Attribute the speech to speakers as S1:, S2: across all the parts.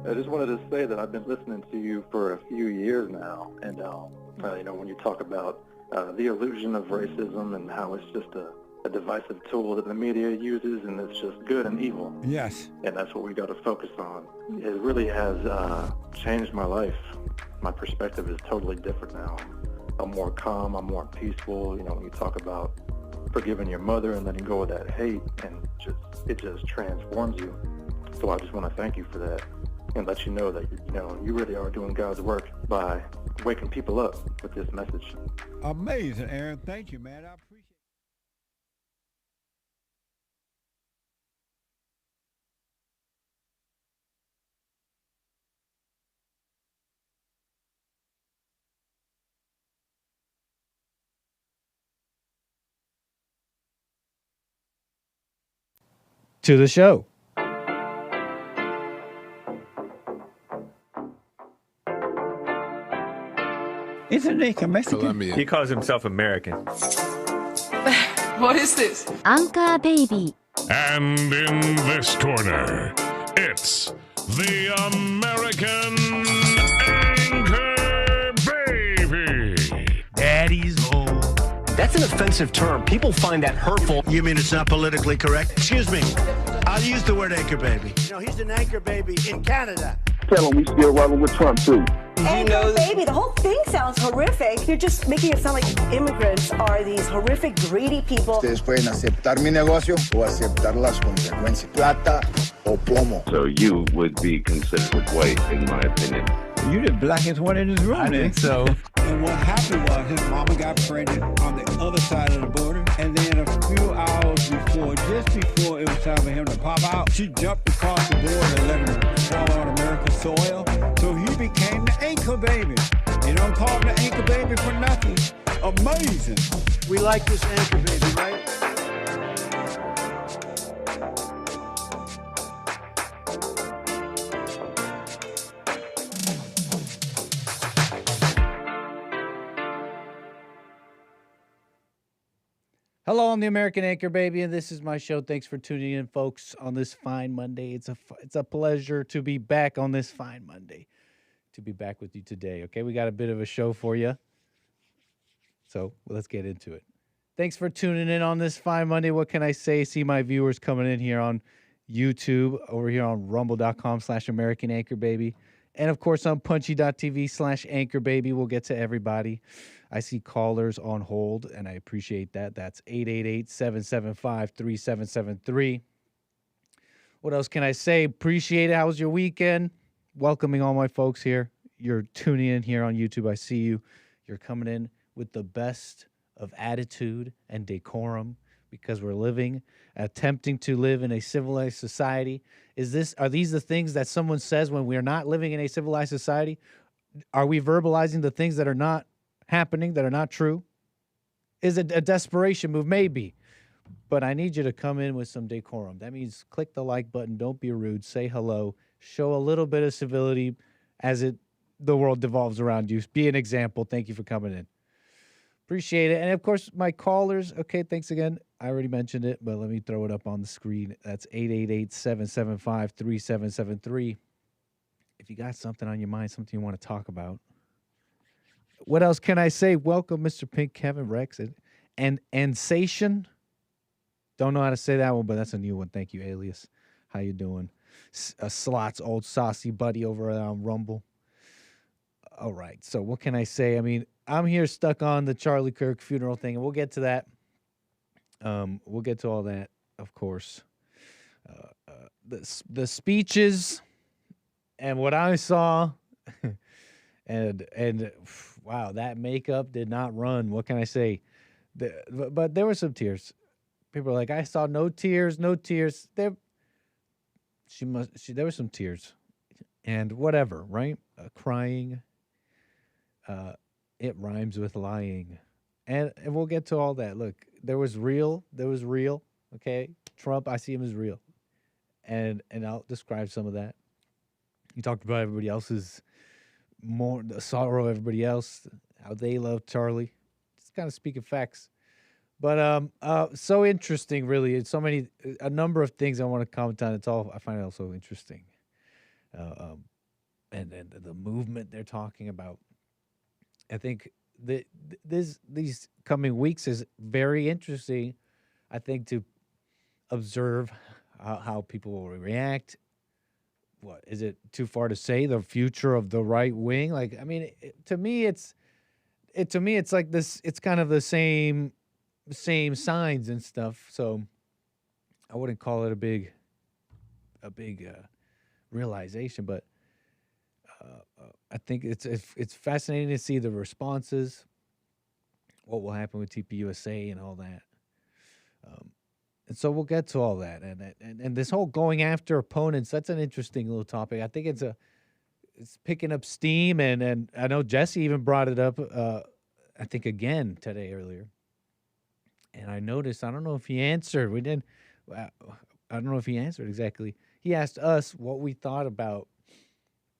S1: I just wanted to say that I've been listening to you for a few years now, and when you talk about the illusion of racism and how it's just a divisive tool that the media uses, and it's just good and evil.
S2: Yes.
S1: And that's what we got to focus on. It really has changed my life. My perspective is totally different now. I'm more calm, I'm more peaceful. You know, when you talk about forgiving your mother and letting go of that hate, and it just transforms you. So I just want to thank you for that and let you know that, you really are doing God's work by waking people up with this message.
S2: Amazing, Aaron. Thank you, man. I appreciate it.
S3: To the show.
S2: Isn't Nick a Mexican?
S4: Colombian.
S5: He calls himself American.
S6: What is this?
S7: Anchor Baby.
S8: And in this corner, it's the American Anchor Baby.
S3: Daddy's home.
S9: That's an offensive term. People find that hurtful.
S10: You mean it's not politically correct? Excuse me. I'll use the word anchor baby. He's an anchor baby in Canada.
S11: Tell him we still rolling with Trump, too.
S12: Anchor baby, the whole thing sounds horrific. You're just making it sound like immigrants are these horrific, greedy people.
S13: Ustedes pueden aceptar mi negocio o aceptar las consecuencias. Plata o plomo.
S14: So you would be considered white, in my opinion.
S2: You're the blackest one in this room.
S3: I think so.
S2: And what happened was his mama got pregnant on the other side of the border. And then a few hours before, just before it was time for him to pop out, she jumped across the border and let him fall on American soil. So he became the anchor baby. You don't call him the anchor baby for nothing. Amazing.
S10: We like this anchor baby, right?
S3: Hello, I'm the American Anchor Baby, and this is my show. Thanks for tuning in, folks, on this fine Monday. It's a pleasure to be back on this fine Monday, to be back with you today. Okay, we got a bit of a show for you, so let's get into it. Thanks for tuning in on this fine Monday. What can I say? See my viewers coming in here on YouTube, over here on rumble.com/American Anchor Baby, and of course on punchy.tv/Anchor Baby. We'll get to everybody. I see callers on hold, and I appreciate that. That's 888-775-3773. What else can I say? Appreciate it. How was your weekend? Welcoming all my folks here. You're tuning in here on YouTube. I see you. You're coming in with the best of attitude and decorum because we're attempting to live in a civilized society. Are these the things that someone says when we're not living in a civilized society? Are we verbalizing the things that are not happening, that are not true? Is it a desperation move? Maybe. But I need you to come in with some decorum. That means click the like button. Don't be rude. Say hello. Show a little bit of civility as the world devolves around you. Be an example. Thank you for coming in. Appreciate it. And, of course, my callers. Okay, thanks again. I already mentioned it, but let me throw it up on the screen. That's 888-775-3773. If you got something on your mind, something you want to talk about. What else can I say? Welcome, Mr. Pink, Kevin, Rex, and Sensation. Don't know how to say that one, but that's a new one. Thank you, Alias. How you doing? Slot's old saucy buddy over on Rumble. All right, so what can I say? I mean, I'm here stuck on the Charlie Kirk funeral thing, and we'll get to that. We'll get to all that, of course. The speeches and what I saw, and wow, that makeup did not run. What can I say? But there were some tears. People are like, I saw no tears, no tears. There were some tears, and whatever, right? Crying. It rhymes with lying, and we'll get to all that. Look, there was real. Okay, Trump, I see him as real, and I'll describe some of that. You talked about everybody else's the sorrow of everybody else, how they love Charlie. Just kind of speaking facts. But so interesting, really. It's a number of things I want to comment on. I find it also interesting. and the movement they're talking about. I think these coming weeks is very interesting. I think to observe how people will react. What is it too far to say the future of the right wing? Like, I mean, to me, it's like this. It's kind of the same signs and stuff. So I wouldn't call it a big realization, but I think it's fascinating to see the responses, what will happen with TPUSA and all that. And so we'll get to all that, and this whole going after opponents. That's an interesting little topic. I think it's picking up steam, and I know Jesse even brought it up. I think again today earlier, and I noticed. I don't know if he answered. We didn't. I don't know if he answered exactly. He asked us what we thought about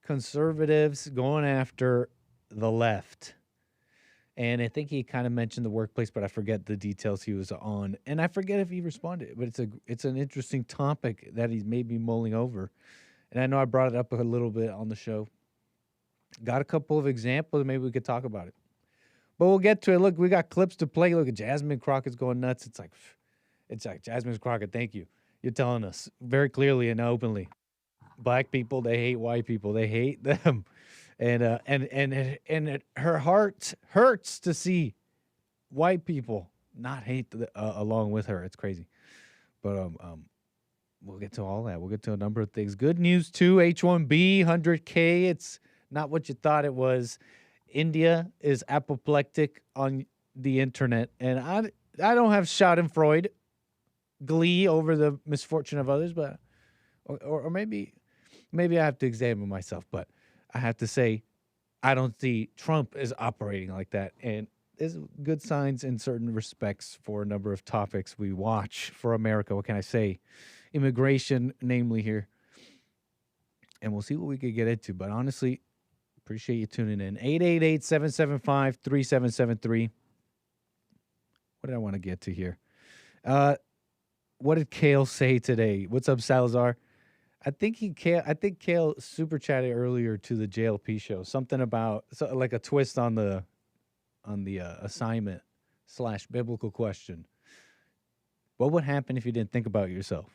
S3: conservatives going after the left. And I think he kind of mentioned the workplace, but I forget the details he was on. And I forget if he responded, but it's an interesting topic that he's maybe mulling over. And I know I brought it up a little bit on the show. Got a couple of examples. Maybe we could talk about it. But we'll get to it. Look, we got clips to play. Look at Jasmine Crockett's going nuts. It's like Jasmine Crockett, thank you. You're telling us very clearly and openly. Black people, they hate white people. They hate them. And her heart hurts to see white people not hate along with her. It's crazy. But we'll get to all that. We'll get to a number of things. Good news too. H-1B 100K. It's not what you thought it was. India is apoplectic on the internet, and I don't have Schadenfreude, glee over the misfortune of others, but or maybe I have to examine myself, but I have to say, I don't see Trump is operating like that. And there's good signs in certain respects for a number of topics we watch for America. What can I say? Immigration, namely here. And we'll see what we could get into. But honestly, appreciate you tuning in. 888-775-3773. What did I want to get to here? What did Kale say today? What's up, Salazar? I think Kale super chatted earlier to the JLP show. Something about like a twist on the assignment / biblical question. What would happen if you didn't think about yourself?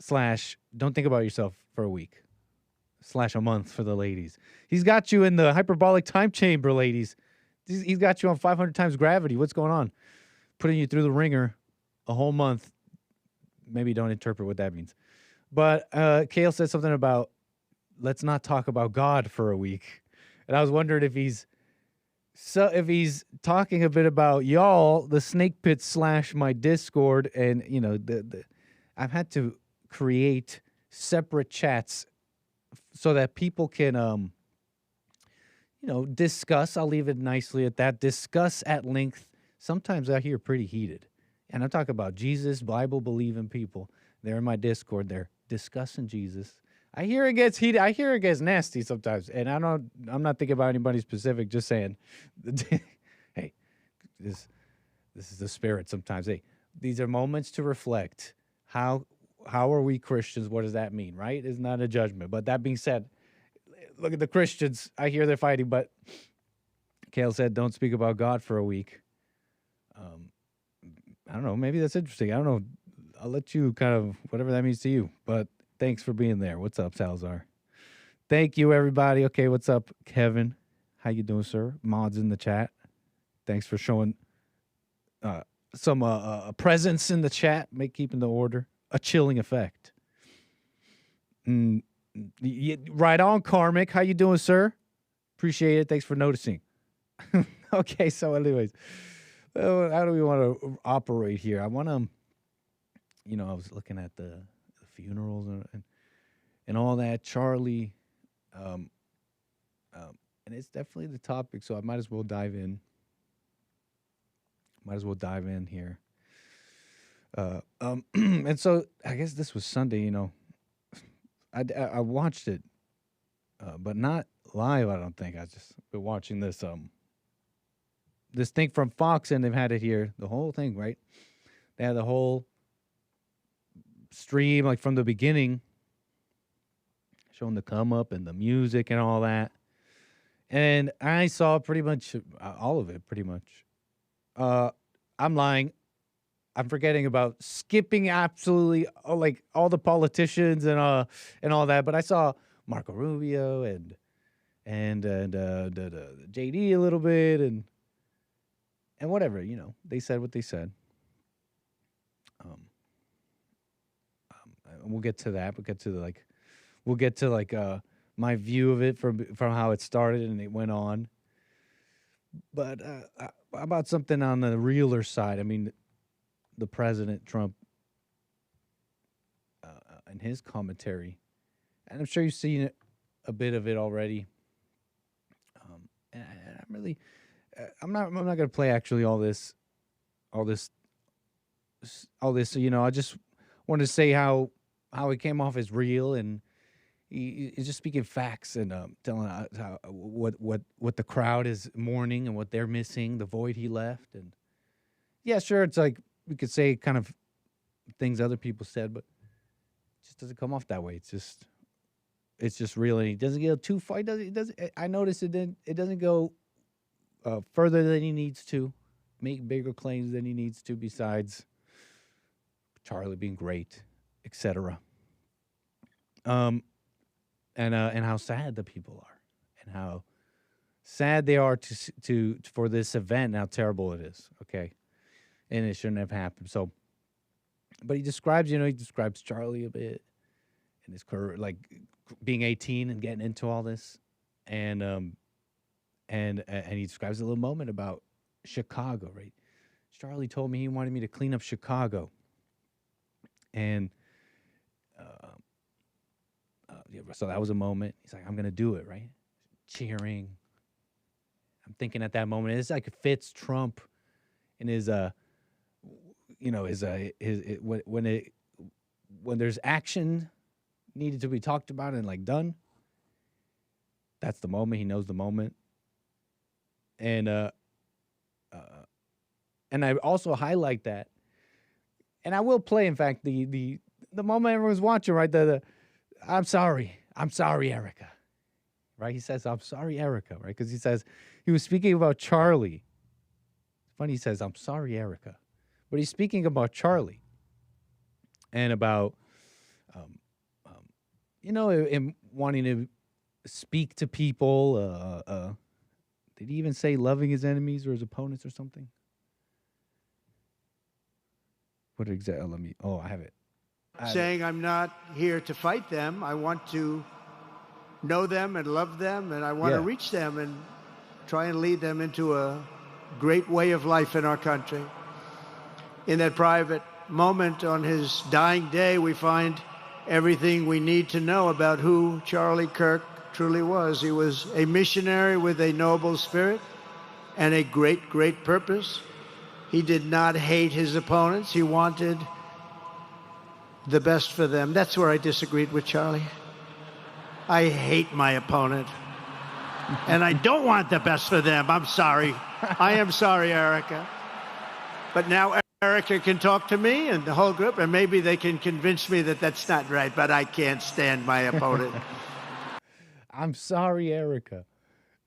S3: / don't think about yourself for a week. / a month for the ladies. He's got you in the hyperbolic time chamber, ladies. He's got you on 500 times gravity. What's going on? Putting you through the ringer a whole month. Maybe don't interpret what that means. But Kale said something about let's not talk about God for a week, and I was wondering if he's talking a bit about y'all, the snake pit / my Discord, and you know I've had to create separate chats so that people can discuss. I'll leave it nicely at that. Discuss at length. Sometimes I hear pretty heated, and I'm talking about Jesus, Bible believing people. They're in my Discord. They're discussing Jesus. I hear it gets heated. I hear it gets nasty sometimes. And I'm not thinking about anybody specific, just saying, hey, this is the spirit sometimes. Hey, these are moments to reflect. How are we Christians? What does that mean, right? It's not a judgment. But that being said, look at the Christians. I hear they're fighting, but Kale said, don't speak about God for a week. I don't know. Maybe that's interesting. I don't know. I'll let you kind of, whatever that means to you. But thanks for being there. What's up, Salazar? Thank you, everybody. Okay, what's up, Kevin? How you doing, sir? Mods in the chat. Thanks for showing some presence in the chat, keeping the order. A chilling effect. Right on, Karmic. How you doing, sir? Appreciate it. Thanks for noticing. Okay, so anyways, how do we want to operate here? I want to... I was looking at the funerals and all that. Charlie, and it's definitely the topic, so I might as well dive in. Here. And so I guess this was Sunday. I watched it, but not live. I don't think. I just been watching this this thing from Fox, and they've had it here. The whole thing, right? They had the whole stream, like from the beginning, showing the come up and the music and all that. And I saw pretty much all of it, pretty much. I'm lying. I'm forgetting about skipping absolutely like all the politicians and all that. But I saw Marco Rubio and the JD a little bit and whatever, they said what they said. We'll get to that. We'll get to my view of it from how it started and it went on. But about something on the realer side, I mean, the President Trump and his commentary, and I'm sure you've seen a bit of it already. And I'm not going to play actually all this. So, I just wanted to say how it came off as real, and he's just speaking facts and telling how what the crowd is mourning and what they're missing, the void he left. And yeah, sure, it's like we could say kind of things other people said, but it just doesn't come off that way. It's just real, and he doesn't go too far. I noticed it doesn't go further than he needs to, make bigger claims than he needs to, besides Charlie being great, etc. And how sad the people are, and how sad they are for this event, and how terrible it is. Okay, and it shouldn't have happened. So, but he describes Charlie a bit, and his career, like being 18 and getting into all this, and he describes a little moment about Chicago. Right, Charlie told me he wanted me to clean up Chicago, and. So that was a moment. He's like, I'm going to do it, right? Cheering. I'm thinking at that moment, it's like it fits Trump in his, when there's action needed to be talked about and like done, that's the moment. He knows the moment. And I also highlight that. And I will play, in fact, the moment everyone's watching, right? I'm sorry, Erica. Right? He says, I'm sorry, Erica, right? Because he says, he was speaking about Charlie. It's funny, he says, I'm sorry, Erica. But he's speaking about Charlie. And about, him wanting to speak to people. Did he even say loving his enemies or his opponents or something? What exactly? I have it.
S10: Saying I'm not here to fight them. I want to know them and love them, and I want to reach them and try and lead them into a great way of life in our country. In that private moment on his dying day, we find everything we need to know about who Charlie Kirk truly was. He was a missionary with a noble spirit and a great, great purpose. He did not hate his opponents. He wanted the best for them. That's where I disagreed with Charlie. I hate my opponent. And I don't want the best for them. I'm sorry. I am sorry, Erica. But now Erica can talk to me and the whole group, and maybe they can convince me that that's not right, but I can't stand my opponent.
S3: I'm sorry, Erica.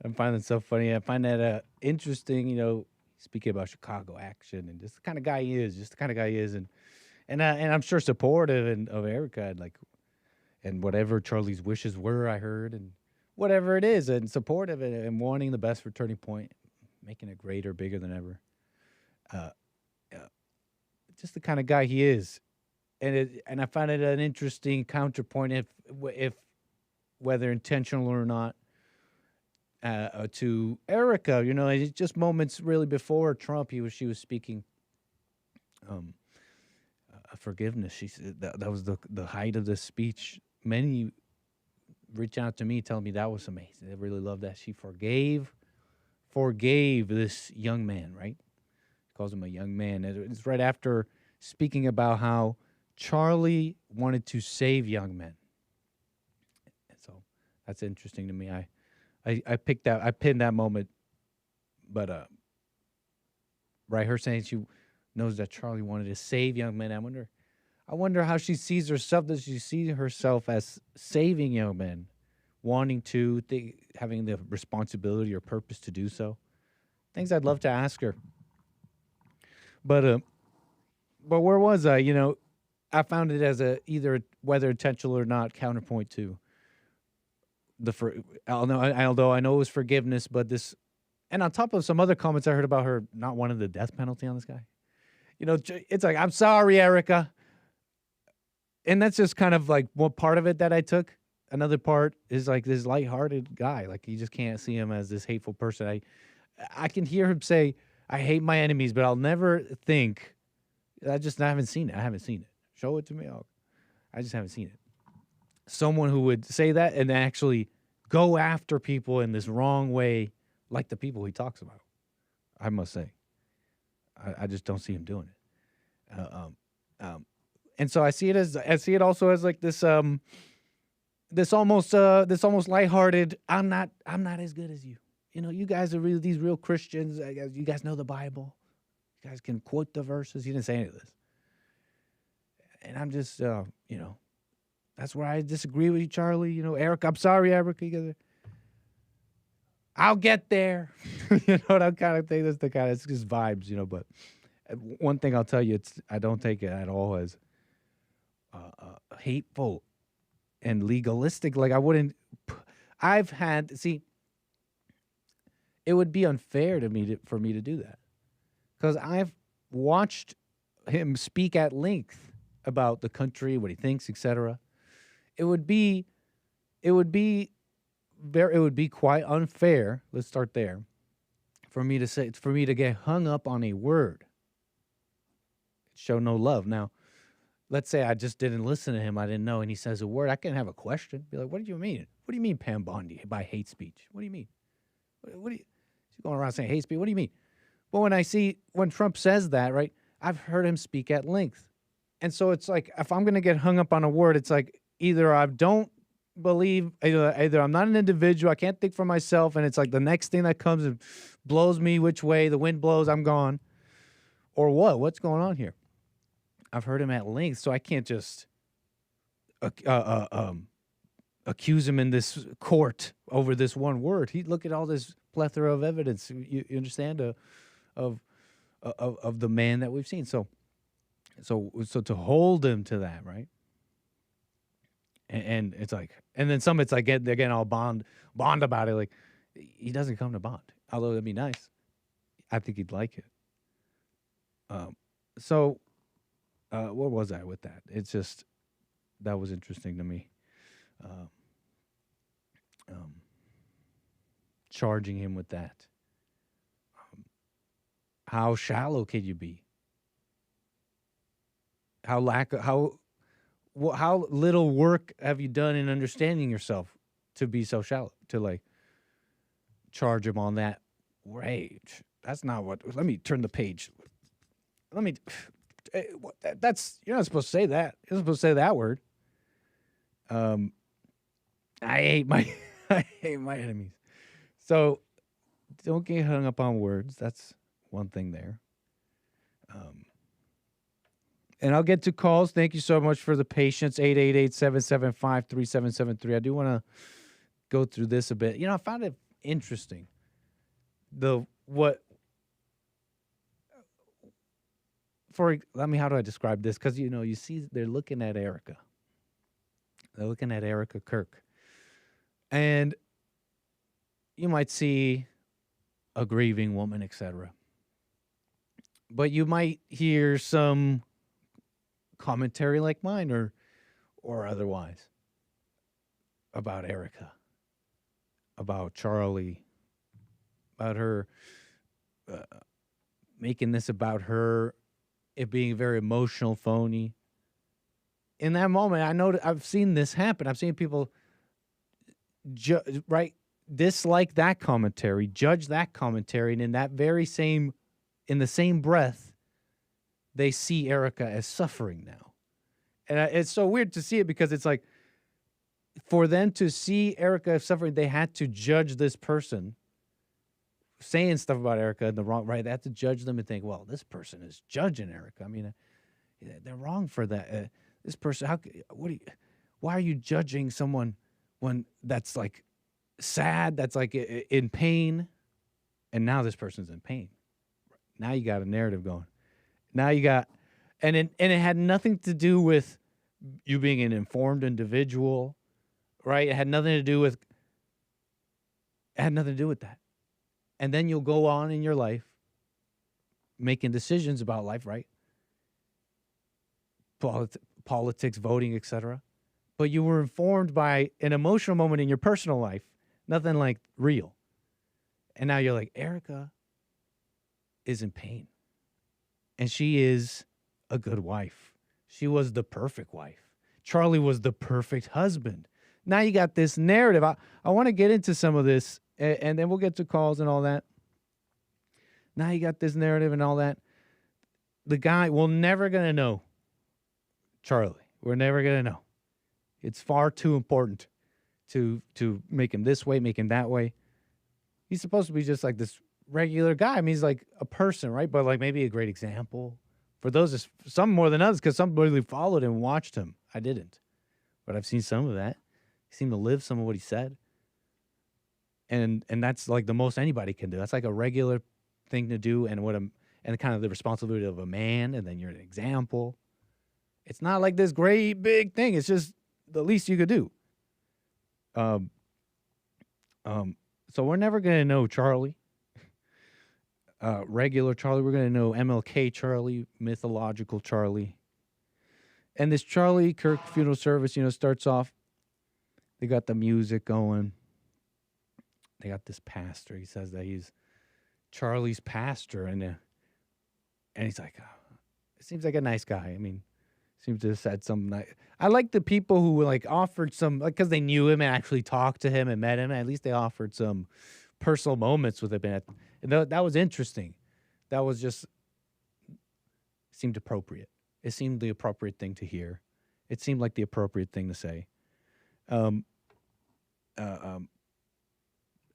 S3: I find that so funny. I find that interesting, speaking about Chicago action and just the kind of guy he is, and I'm sure supportive of Erica, and whatever Charlie's wishes were, I heard, and whatever it is, and supportive and wanting the best for Turning Point, making it greater, bigger than ever. Just the kind of guy he is, and I find it an interesting counterpoint, if whether intentional or not, to Erica. It's just moments really before Trump, she was speaking. Forgiveness. She said that was the height of this speech. Many reach out to me, telling me that was amazing. They really loved that. She forgave this young man, right? She calls him a young man. It's right after speaking about how Charlie wanted to save young men. And so that's interesting to me. I pinned that moment, but right, her saying she knows that Charlie wanted to save young men. I I wonder how she sees herself. Does she see herself as saving young men, wanting to, having the responsibility or purpose to do so? Things I'd love to ask her. But where was I? You know, I found it as either whether intentional or not counterpoint to although I know it was forgiveness, but this, and on top of some other comments I heard about her not wanting the death penalty on this guy. You know, it's like, I'm sorry, Erica. And that's just kind of like one part of it that I took. Another part is like this lighthearted guy. Like, you just can't see him as this hateful person. I can hear him say, I hate my enemies, but I'll never think. I haven't seen it. I haven't seen it. Show it to me. I just haven't seen it. Someone who would say that and actually go after people in this wrong way, like the people he talks about, I must say. I just don't see him doing it. And so I see it also as like this this almost lighthearted, I'm not as good as you. You know, you guys are really these real Christians. You guys know the Bible. You guys can quote the verses. He didn't say any of this. And I'm just, you know, that's where I disagree with you, Charlie. You know, Eric, I'm sorry, Eric. I'll get there. You know, that kind of thing. That's the kind of, it's just vibes, you know. But one thing I'll tell you, I don't take it at all as hateful and legalistic. Like, it would be unfair for me to do that, because I've watched him speak at length about the country, what he thinks, etc. It would be quite unfair. Let's start there. For me to get hung up on a word, show no love. Now, let's say I just didn't listen to him. I didn't know, and he says a word. I can have a question. Be like, what do you mean? What do you mean, Pam Bondi, by hate speech? What do you mean? What do you? She's going around saying hate speech. What do you mean? But when Trump says that, right? I've heard him speak at length. And so it's like, if I'm going to get hung up on a word, it's like either I don't believe, either I'm not an individual, I can't think for myself, and it's like the next thing that comes and blows me which way the wind blows, I'm gone. Or what? What's going on here? I've heard him at length, so I can't just accuse him in this court over this one word. Look at all this plethora of evidence. You understand of the man that we've seen. So to hold him to that, right? And it's like, and then some, it's like they're getting all bond about it. Like, he doesn't come to bond, although it'd be nice. I think he'd like it. Where was I with that? It's just, that was interesting to me. Charging him with that. How shallow can you be? How little work have you done in understanding yourself to be so shallow, to like charge him on that rage? That's not what. Let me turn the page. That's, you're not supposed to say that. You're not supposed to say that word. I hate my enemies. So don't get hung up on words. That's one thing there. And I'll get to calls. Thank you so much for the patience. 888-775-3773. I do want to go through this a bit. You know, I found it interesting. How do I describe this? Because, you know, you see they're looking at Erica. They're looking at Erica Kirk. And you might see a grieving woman, etc. But you might hear some commentary like mine or otherwise about Erica, about Charlie, about her making this about her, it being very emotional, phony. In that moment, I know I've seen this happen. I've seen people dislike that commentary, judge that commentary, and in the same breath, they see Erica as suffering now. And it's so weird to see it, because it's like, for them to see Erica as suffering, they had to judge this person saying stuff about Erica in the wrong, right? They had to judge them and think, well, this person is judging Erica. I mean, they're wrong for that. This person, why are you judging someone when that's like sad, that's like in pain, and now this person's in pain. Now you got a narrative going. Now you got, and it had nothing to do with you being an informed individual, right? It had nothing to do with that. And then you'll go on in your life making decisions about life, right? Politics, voting, etc. But you were informed by an emotional moment in your personal life, nothing like real. And now you're like, Erica is in pain. And she is a good wife. She was the perfect wife. Charlie was the perfect husband. Now you got this narrative. I want to get into some of this, and then we'll get to calls and all that. Now you got this narrative and all that. The guy, we're never going to know Charlie. We're never going to know. It's far too important to make him this way, make him that way. He's supposed to be just like this regular guy. I mean, he's like a person, right? But like maybe a great example for those, some more than others, because some really followed and watched him. I didn't, but I've seen some of that. He seemed to live some of what he said, and that's like the most anybody can do. That's like a regular thing to do, and kind of the responsibility of a man. And then you're an example. It's not like this great big thing. It's just the least you could do. So we're never going to know Charlie, regular Charlie. We're going to know MLK Charlie, mythological Charlie. And this Charlie Kirk funeral service, starts off. They got the music going. They got this pastor. He says that he's Charlie's pastor. And he's like, oh, it seems like a nice guy. I mean, seems to have said something nice. I like the people who like offered some, like, because they knew him and actually talked to him and met him. At least they offered some personal moments with him. And that was interesting. That was just, seemed appropriate. It seemed the appropriate thing to hear. It seemed like the appropriate thing to say. But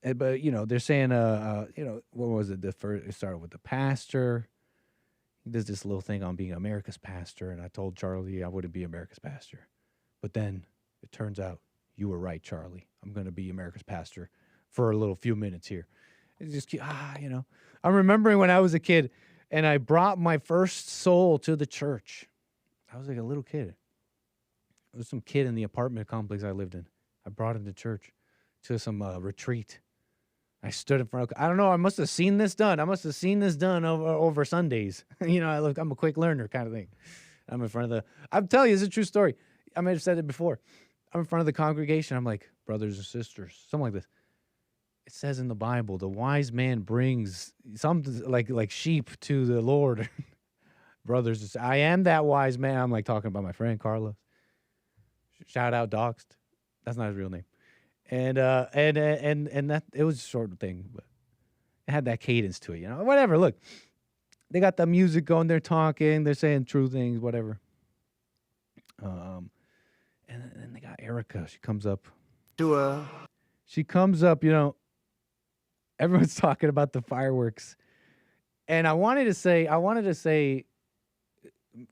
S3: they're saying, what was it? It started with the pastor. He does this little thing on being America's pastor, and I told Charlie I wouldn't be America's pastor. But then it turns out you were right, Charlie. I'm going to be America's pastor for a few minutes here. It's just, I'm remembering when I was a kid, and I brought my first soul to the church. I was like a little kid. There was some kid in the apartment complex I lived in. I brought him to church, to some retreat. I stood in front of, I don't know, I must have seen this done. Over Sundays. I'm a quick learner kind of thing. I'm in front of I'm telling you, it's a true story. I might have said it before. I'm in front of the congregation. I'm like, brothers and sisters, something like this. It says in the Bible, the wise man brings something like sheep to the Lord. Brothers, I am that wise man. I'm like talking about my friend Carlos. Shout out Doxed. That's not his real name. And that it was a short thing, but it had that cadence to it, Whatever. Look, they got the music going. They're talking. They're saying true things. Whatever. And then they got Erica. She comes up. Everyone's talking about the fireworks, and I wanted to say,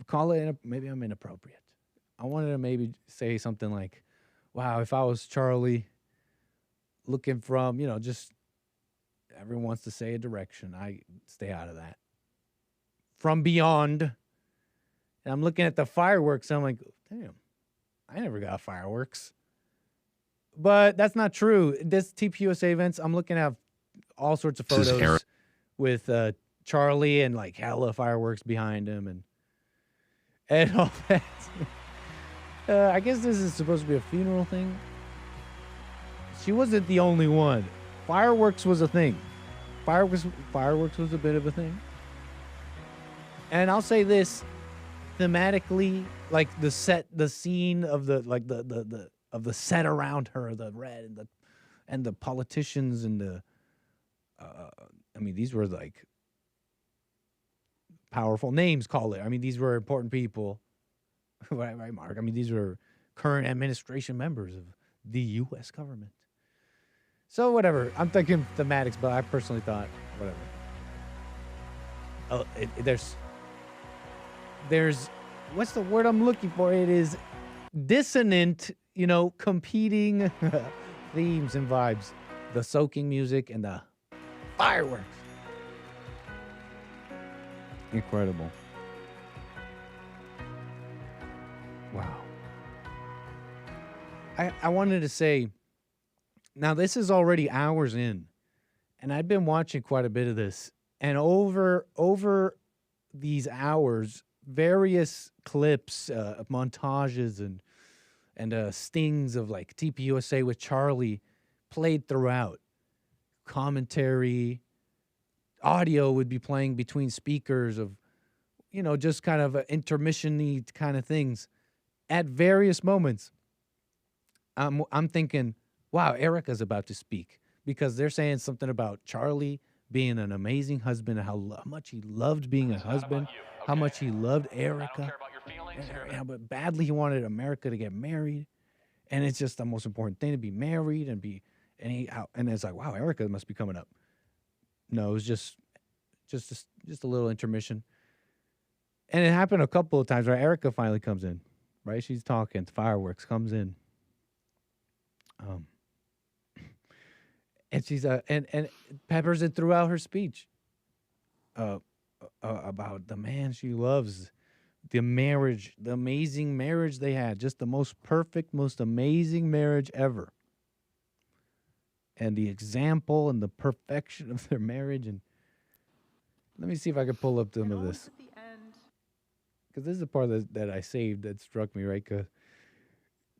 S3: call it. Maybe I'm inappropriate. I wanted to maybe say something like, "Wow, if I was Charlie." Looking from, just everyone wants to say a direction. I stay out of that. From beyond. And I'm looking at the fireworks. And I'm like, damn, I never got fireworks. But that's not true. This TPUSA events, I'm looking at all sorts of photos with Charlie and like hella fireworks behind him and all that. I guess this is supposed to be a funeral thing. She wasn't the only one. Fireworks was a thing. Fireworks was a bit of a thing. And I'll say this, thematically, like the scene of the set around her, the red and the politicians and these were like powerful names, call it. These were important people. Right, Mark? These were current administration members of the U.S. government. So whatever. I'm thinking thematics, but I personally thought whatever. Oh, there's what's the word I'm looking for? It is dissonant, competing themes and vibes. The soaking music and the fireworks. Incredible. Wow. I wanted to say, now this is already hours in, and I've been watching quite a bit of this, and over these hours, various clips, montages, and stings of like TPUSA with Charlie played throughout. Commentary, audio would be playing between speakers of, just kind of intermission-y kind of things at various moments. I'm thinking, wow, Erica's about to speak because they're saying something about Charlie being an amazing husband and how much he loved being a husband, how much he loved Erica, and how badly he wanted America to get married, and it's just the most important thing to be married and it's like, wow, Erica must be coming up. No, it was just a little intermission, and it happened a couple of times where Erica finally comes in, right? She's talking, fireworks comes in. And she's and peppers it throughout her speech about the man she loves, the marriage, the amazing marriage they had, just the most perfect, most amazing marriage ever, and the example and the perfection of their marriage. And let me see if I can pull up some of this, because this is the part that I saved that struck me, right? Because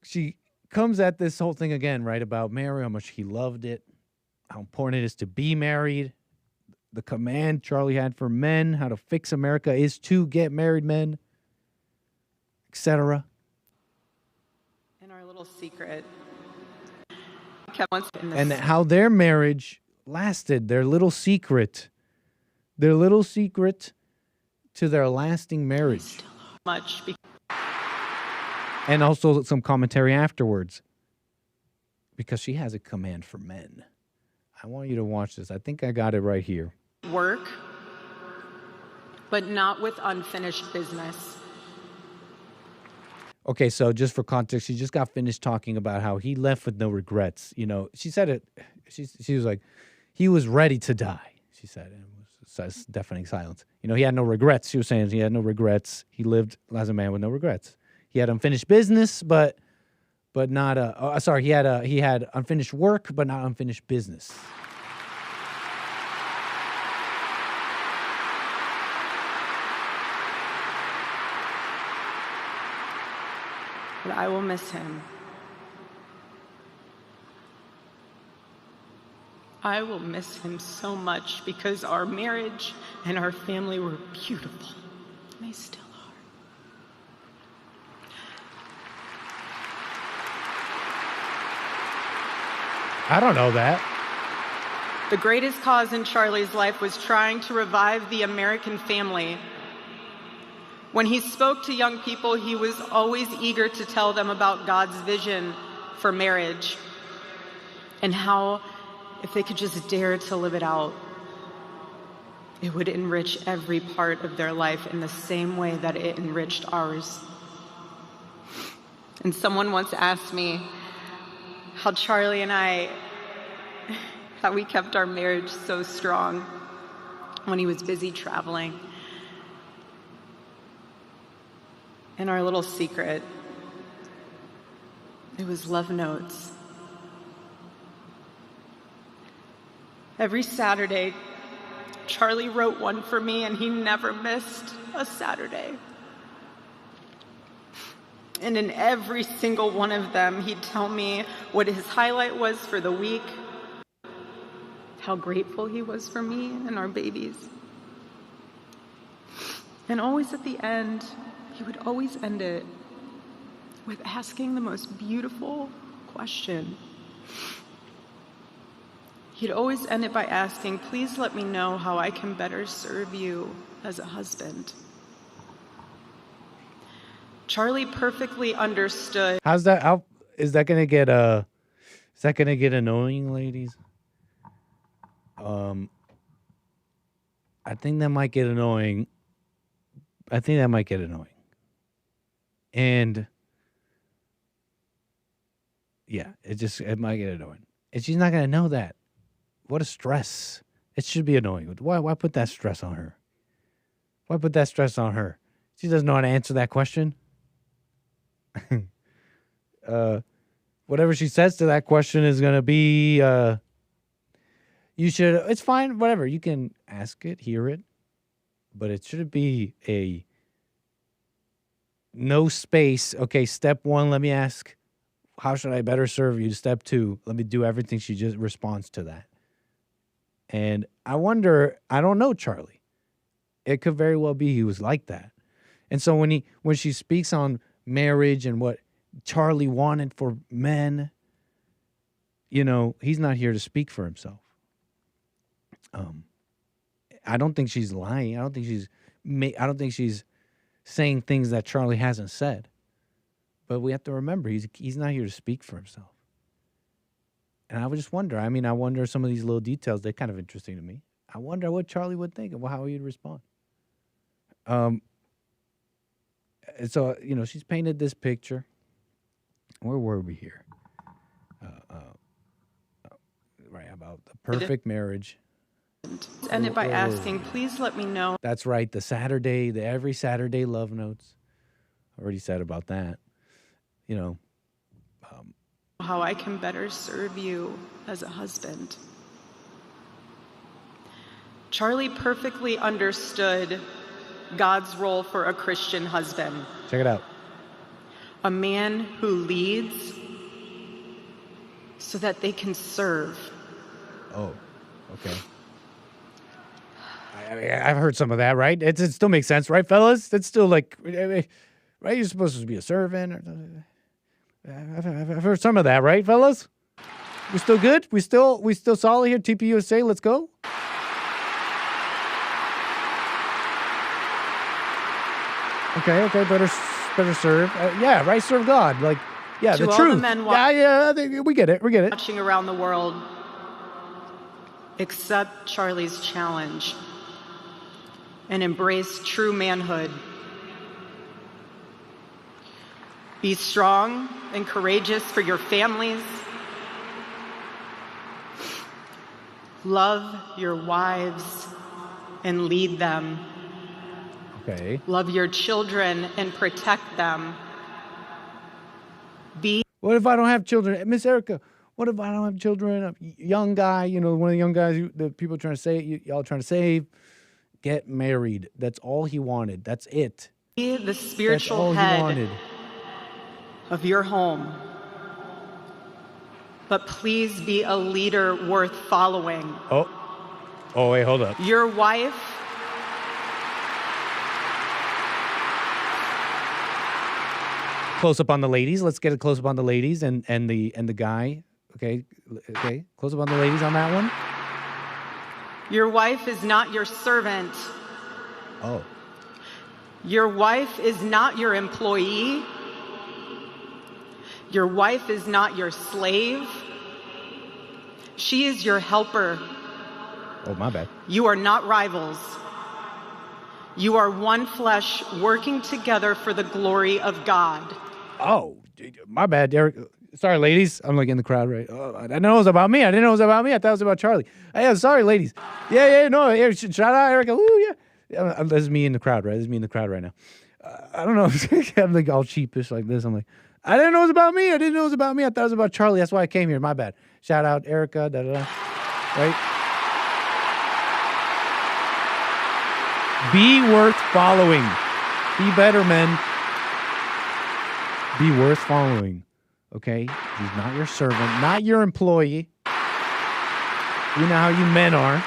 S3: she comes at this whole thing again, right, about marriage, how much he loved it, how important it is to be married, the command Charlie had for men, how to fix America is to get married men, etc.
S4: And our little secret.
S3: And how their marriage lasted, their little secret to their lasting marriage.
S4: Much.
S3: And also some commentary afterwards, because she has a command for men. I want you to watch this. I think I got it right here.
S4: Work, but not with unfinished business.
S3: Okay, so just for context, she just got finished talking about how he left with no regrets. She said it. She was like, he was ready to die. She said it. Was deafening silence. He had no regrets. She was saying he had no regrets. He lived as a man with no regrets. He had unfinished business, but not he had unfinished work, but not unfinished business.
S4: But I will miss him. I will miss him so much because our marriage and our family were beautiful. And they still are.
S3: I don't know that.
S4: The greatest cause in Charlie's life was trying to revive the American family. When he spoke to young people, he was always eager to tell them about God's vision for marriage and how, if they could just dare to live it out, it would enrich every part of their life in the same way that it enriched ours. And someone once asked me how Charlie and I, how we kept our marriage so strong when he was busy traveling. And our little secret, it was love notes. Every Saturday, Charlie wrote one for me, and he never missed a Saturday. And in every single one of them, he'd tell me what his highlight was for the week, how grateful he was for me and our babies. And always at the end, he would always end it with asking the most beautiful question. He'd always end it by asking, "Please let me know how I can better serve you as a husband." Charlie perfectly understood.
S3: How's that? Is that gonna get annoying, ladies? I think that might get annoying. And yeah, it might get annoying. And she's not going to know that. What a stress. It should be annoying. Why put that stress on her? Why put that stress on her? She doesn't know how to answer that question. Whatever she says to that question is going to be, it's fine, whatever. You can ask it, hear it, but it shouldn't be a no space. Okay, step 1, let me ask, how should I better serve you? Step 2, let me do everything. She just responds to that. And I wonder, I don't know Charlie. It could very well be he was like that. And so when she speaks on marriage and what Charlie wanted for men, he's not here to speak for himself. I don't think she's lying. I don't think she's saying things that Charlie hasn't said. But we have to remember he's not here to speak for himself. And I would just wonder. I wonder some of these little details. They're kind of interesting to me. I wonder what Charlie would think and how he'd respond. So she's painted this picture. Where were we here? Right, about the perfect marriage.
S4: End it by asking, please let me know.
S3: That's right, the every Saturday love notes. Already said about that.
S4: How I can better serve you as a husband. Charlie perfectly understood God's role for a Christian husband.
S3: Check it out.
S4: A man who leads so that they can serve.
S3: Oh, okay. I've heard some of that, right? It still makes sense, right, fellas? It's still like, right? You're supposed to be a servant. I've heard some of that, right, fellas? We still good? We still solid here? TPUSA, let's go. Okay, better serve. Yeah, right, serve God. Like, yeah,
S4: to
S3: the
S4: all
S3: truth.
S4: The men
S3: we get it.
S4: Watching around the world, accept Charlie's challenge and embrace true manhood. Be strong and courageous for your families. Love your wives and lead them.
S3: Okay.
S4: Love your children and protect them.
S3: What if I don't have children? Miss Erica, what if I don't have children? A young guy, one of the young guys that people are trying to say, y'all trying to save, get married. That's all he wanted. That's it.
S4: Be the spiritual head of your home. But please be a leader worth following.
S3: Oh, wait, hold up.
S4: Your wife
S3: close up on the ladies. Let's get a close up on the ladies and the guy. Okay. Close up on the ladies on that one.
S4: Your wife is not your servant.
S3: Oh.
S4: Your wife is not your employee. Your wife is not your slave. She is your helper.
S3: Oh, my bad.
S4: You are not rivals. You are one flesh working together for the glory of God.
S3: Oh, my bad, Derek. Sorry, ladies. I'm like in the crowd, right? Oh, I didn't know it was about me. I thought it was about Charlie. Yeah, sorry, ladies. No. Shout out, Erica. Woo, yeah. This is me in the crowd, right? This is me in the crowd right now. I don't know. I'm like all sheepish like this. I'm like, I didn't know it was about me. I thought it was about Charlie. That's why I came here. My bad. Shout out, Erica. Right? Be worth following. Be better, men. Be worth following. Okay? He's not your servant, not your employee. You know how you men are.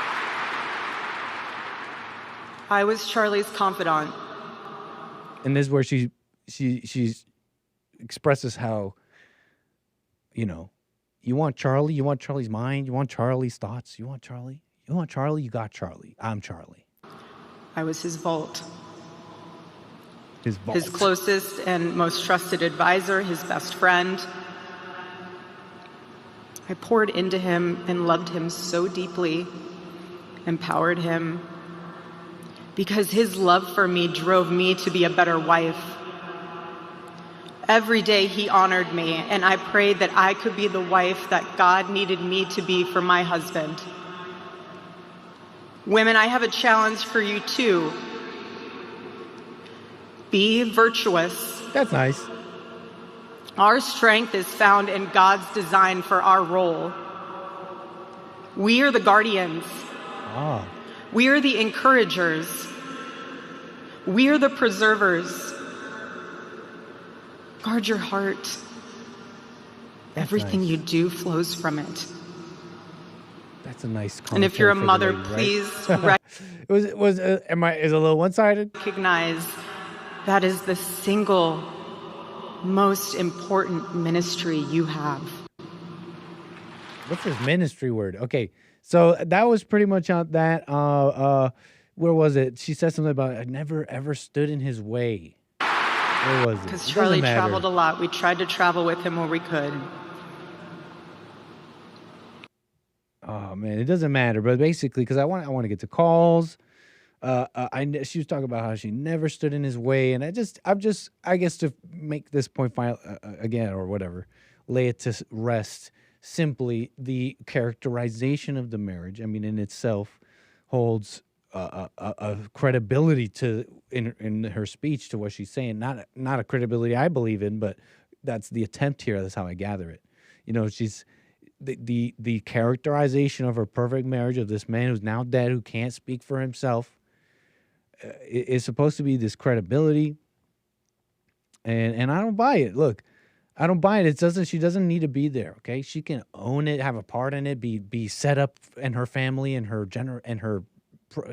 S4: I was Charlie's confidant.
S3: And this is where she expresses how, you want Charlie, you want Charlie's mind, you want Charlie's thoughts, you want Charlie, you got Charlie. I'm Charlie.
S4: I was his vault.
S3: His vault.
S4: His closest and most trusted advisor, his best friend. I poured into him and loved him so deeply, empowered him, because his love for me drove me to be a better wife. Every day he honored me, and I prayed that I could be the wife that God needed me to be for my husband. Women, I have a challenge for you too. Be virtuous.
S3: That's nice.
S4: Our strength is found in God's design for our role. We are the guardians.
S3: Ah.
S4: We are the encouragers. We are the preservers. Guard your heart.
S3: That's
S4: Everything
S3: nice.
S4: you do flows from it.
S3: That's a nice
S4: And if you're a
S3: commentary
S4: mother,
S3: for the lady,
S4: please
S3: right? Is it a little one-sided?
S4: recognize that is the single most important ministry you have.
S3: What's this ministry word? Okay, so that was pretty much on that. Where was it? She said something about I never ever stood in his way. Where was it?
S4: Because
S3: It
S4: Charlie
S3: doesn't matter.
S4: traveled a lot. We tried to travel with him where we could.
S3: Oh man, it doesn't matter. But basically, because I want to get to calls. She was talking about how she never stood in his way, and I guess to make this point final again or whatever, lay it to rest. Simply, the characterization of the marriage, I mean, in itself, holds a credibility in her speech to what she's saying. Not a credibility I believe in, but that's the attempt here. That's how I gather it. You know, she's the characterization of her perfect marriage of this man who's now dead, who can't speak for himself, is supposed to be this credibility. And I don't buy it. Look, I don't buy it. She doesn't need to be there. Okay, she can own it, have a part in it, be set up, and her family and her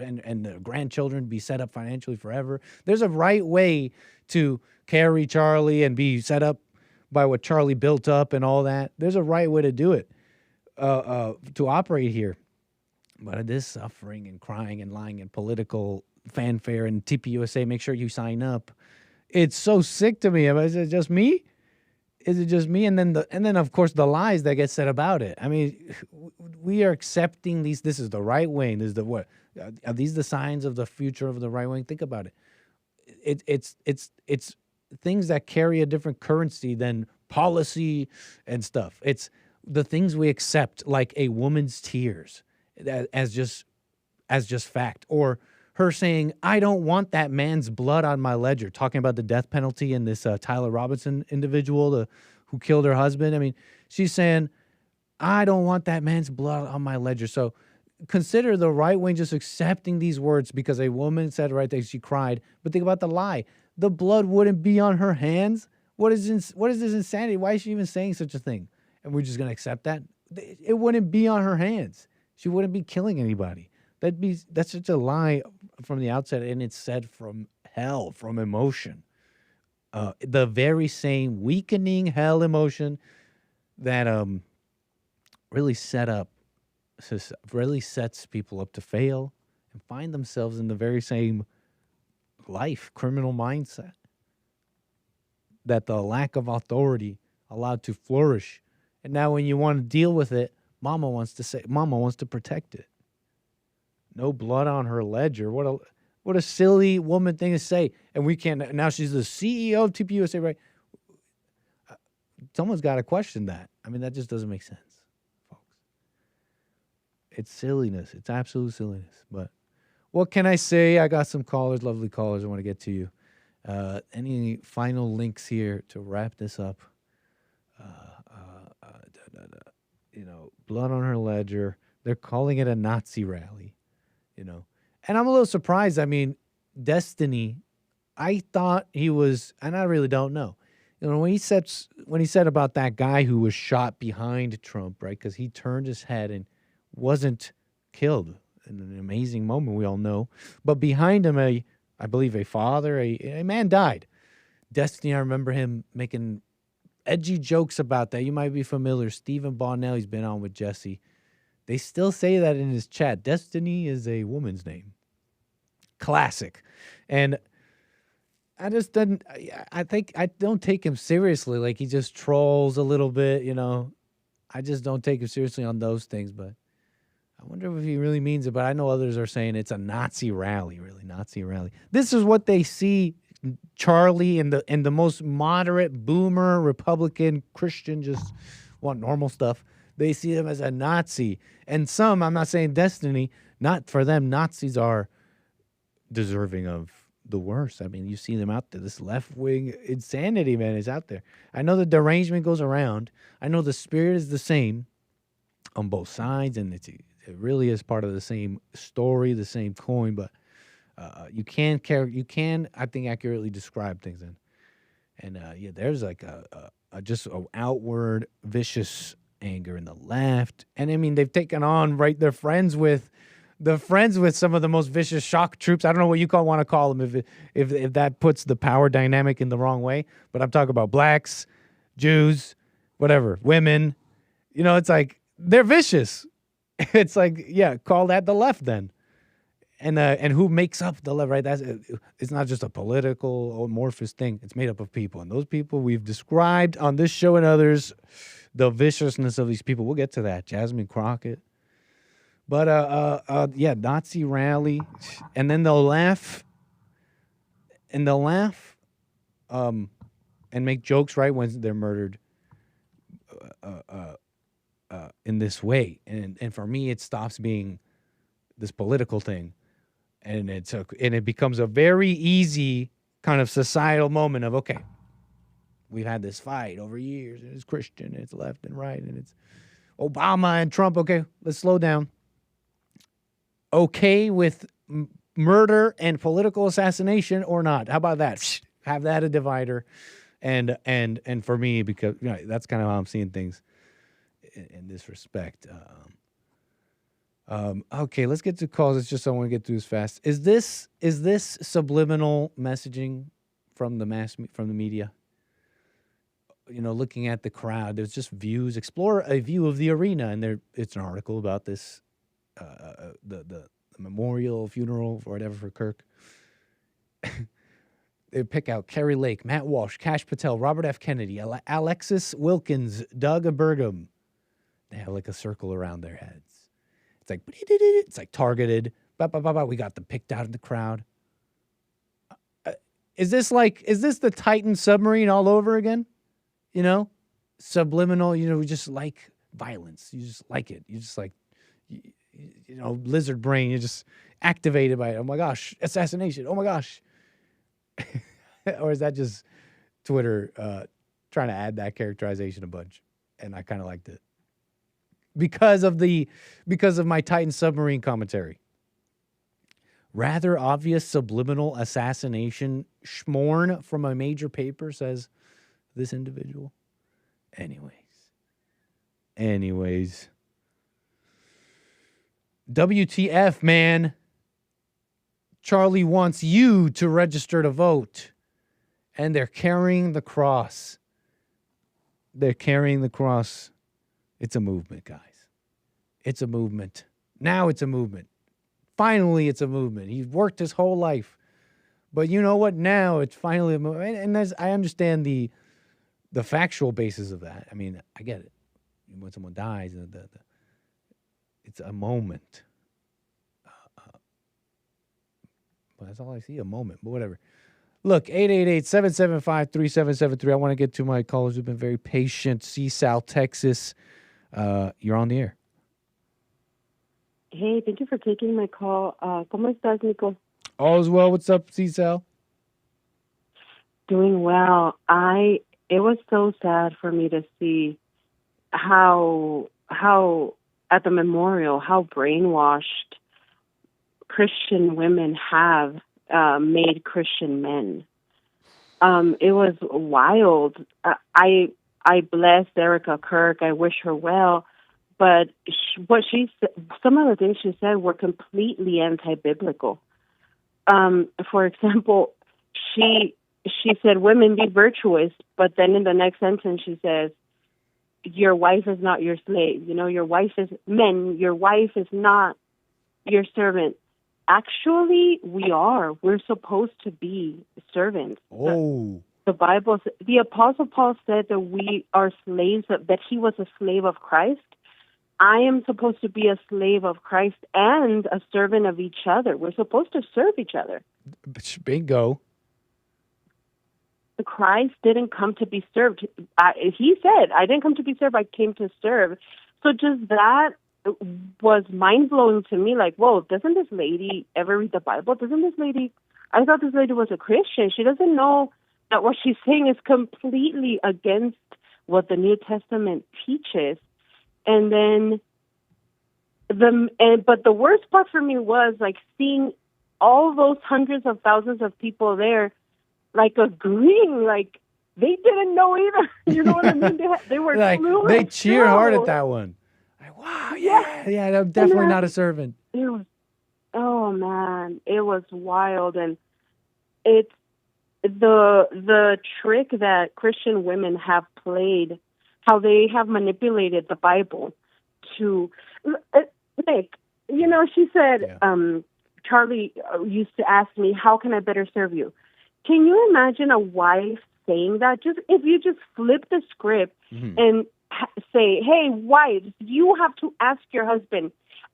S3: and the grandchildren be set up financially forever. There's a right way to carry Charlie and be set up by what Charlie built up and all that. There's a right way to do it, to operate here. But this suffering and crying and lying and political fanfare and TPUSA, make sure you sign up. It's so sick to me. Is it just me? Is it just me? And then of course the lies that get said about it. I mean, we are accepting these. This is the right wing. This is the what? Are these the signs of the future of the right wing? Think about it. It's things that carry a different currency than policy and stuff. It's the things we accept, like a woman's tears, as just fact, or her saying, "I don't want that man's blood on my ledger," talking about the death penalty and this Tyler Robinson individual who killed her husband. I mean, she's saying, "I don't want that man's blood on my ledger." So consider the right wing just accepting these words because a woman said the right thing. She cried. But think about the lie. The blood wouldn't be on her hands. What is this insanity? Why is she even saying such a thing? And we're just going to accept that? It wouldn't be on her hands. She wouldn't be killing anybody. That's such a lie from the outset, and it's said from hell, from emotion. The very same weakening hell emotion that really sets people up to fail and find themselves in the very same criminal mindset that the lack of authority allowed to flourish. And now when you want to deal with it, mama wants to protect it. No blood on her ledger. What a silly woman thing to say. And we can't. Now she's the CEO of TPUSA, right? Someone's got to question that. I mean, that just doesn't make sense, folks. It's silliness. It's absolute silliness. But what can I say? I got some callers, lovely callers. I want to get to you. Any final links here to wrap this up? Blood on her ledger. They're calling it a Nazi rally. And I'm a little surprised. I mean, Destiny, I thought he was, and I really don't know. When he said about that guy who was shot behind Trump, right? Because he turned his head and wasn't killed in an amazing moment, we all know. But behind him, I believe a father, a man died. Destiny, I remember him making edgy jokes about that. You might be familiar. Stephen Bonnell, he's been on with Jesse. They still say that in his chat. Destiny is a woman's name. Classic. And I don't take him seriously. Like, he just trolls a little bit, I just don't take him seriously on those things. But I wonder if he really means it. But I know others are saying it's a Nazi rally, really, Nazi rally. This is what they see Charlie and the most moderate boomer Republican Christian just want normal stuff. They see him as a Nazi. And some, I'm not saying destiny, not for them, Nazis are deserving of the worst. I mean, you see them out there. This left-wing insanity, man, is out there. I know the derangement goes around. I know the spirit is the same on both sides, and it really is part of the same story, the same coin, but you can, I think, accurately describe things. And there's like just an outward vicious anger in the left. And I mean, they've taken on, right, they're friends with some of the most vicious shock troops. I don't know what you want to call them if that puts the power dynamic in the wrong way. But I'm talking about blacks, Jews, whatever, women. You know, it's like they're vicious. It's like, yeah, call that the left then. And who makes up the left, right? It's not just a political amorphous thing. It's made up of people. And those people we've described on this show and others, the viciousness of these people. We'll get to that. Jasmine Crockett. But, Nazi rally. And then they'll laugh. And make jokes, right, when they're murdered in this way. And for me, it stops being this political thing. And it becomes a very easy kind of societal moment of, okay, we've had this fight over years, and it's Christian, and it's left and right, and it's Obama and Trump. Okay, let's slow down. Okay with murder and political assassination or not? How about that? Have that a divider. And for me, because that's kind of how I'm seeing things in this respect. Okay, let's get to calls. It's just I want to get through this fast. Is this subliminal messaging from the media? You know, looking at the crowd, there's just views. Explore a view of the arena, and it's an article about this, the memorial, funeral, or whatever for Kirk. They pick out Kerry Lake, Matt Walsh, Kash Patel, Robert F. Kennedy, Alexis Wilkins, Doug Burgum. They have like a circle around their heads. It's like targeted. We got them picked out of the crowd. Is this the Titan submarine all over again? You know, subliminal. You know, we just like violence. You just like it. You just like, lizard brain. You're just activated by it. Oh my gosh, assassination. Oh my gosh. Or is that just Twitter trying to add that characterization a bunch? And I kind of liked it. Because of my Titan submarine commentary. Rather obvious subliminal assassination schmorn from a major paper, says this individual. Anyways. WTF, man. Charlie wants you to register to vote. And they're carrying the cross. It's a movement, guys. It's a movement. Now it's a movement. Finally, it's a movement. He's worked his whole life. But you know what? Now it's finally a movement. And I understand the factual basis of that. I mean, I get it. When someone dies, it's a moment. But that's all I see, a moment. But whatever. Look, 888-775-3773. I want to get to my callers who've been very patient. C-Sal, Texas. You're on the air.
S5: Hey, thank you for taking my call. ¿Cómo estás, Nico?
S3: All is well. What's up, C-Sal?
S5: Doing well. It was so sad for me to see how at the memorial, how brainwashed Christian women have made Christian men. It was wild. I bless Erica Kirk. I wish her well. But what she said, some of the things she said were completely anti-biblical. For example, she said, women be virtuous, but then in the next sentence she says, your wife is not your slave. You know, your wife is not your servant. Actually, we are. We're supposed to be servants.
S3: Oh.
S5: The Bible, the Apostle Paul said that we are slaves, that he was a slave of Christ. I am supposed to be a slave of Christ and a servant of each other. We're supposed to serve each other.
S3: Bingo.
S5: Christ didn't come to be served. He said, I didn't come to be served, I came to serve. So just that was mind-blowing to me. Like, whoa, doesn't this lady ever read the Bible? I thought this lady was a Christian. She doesn't know that what she's saying is completely against what the New Testament teaches. And then but the worst part for me was like seeing all those hundreds of thousands of people there, like agreeing, like they didn't know either. You know what I mean? They were
S3: like
S5: clueless.
S3: they cheered hard at that one. Like, wow, yeah, I'm definitely not a servant.
S5: It was, oh man, it was wild, and it's the trick that Christian women have played, how they have manipulated the Bible to, Nick, you know, she said, Charlie used to ask me, how can I better serve you? Can you imagine a wife saying that? Just if you just flip the script and say, hey, wives, you have to ask your husband,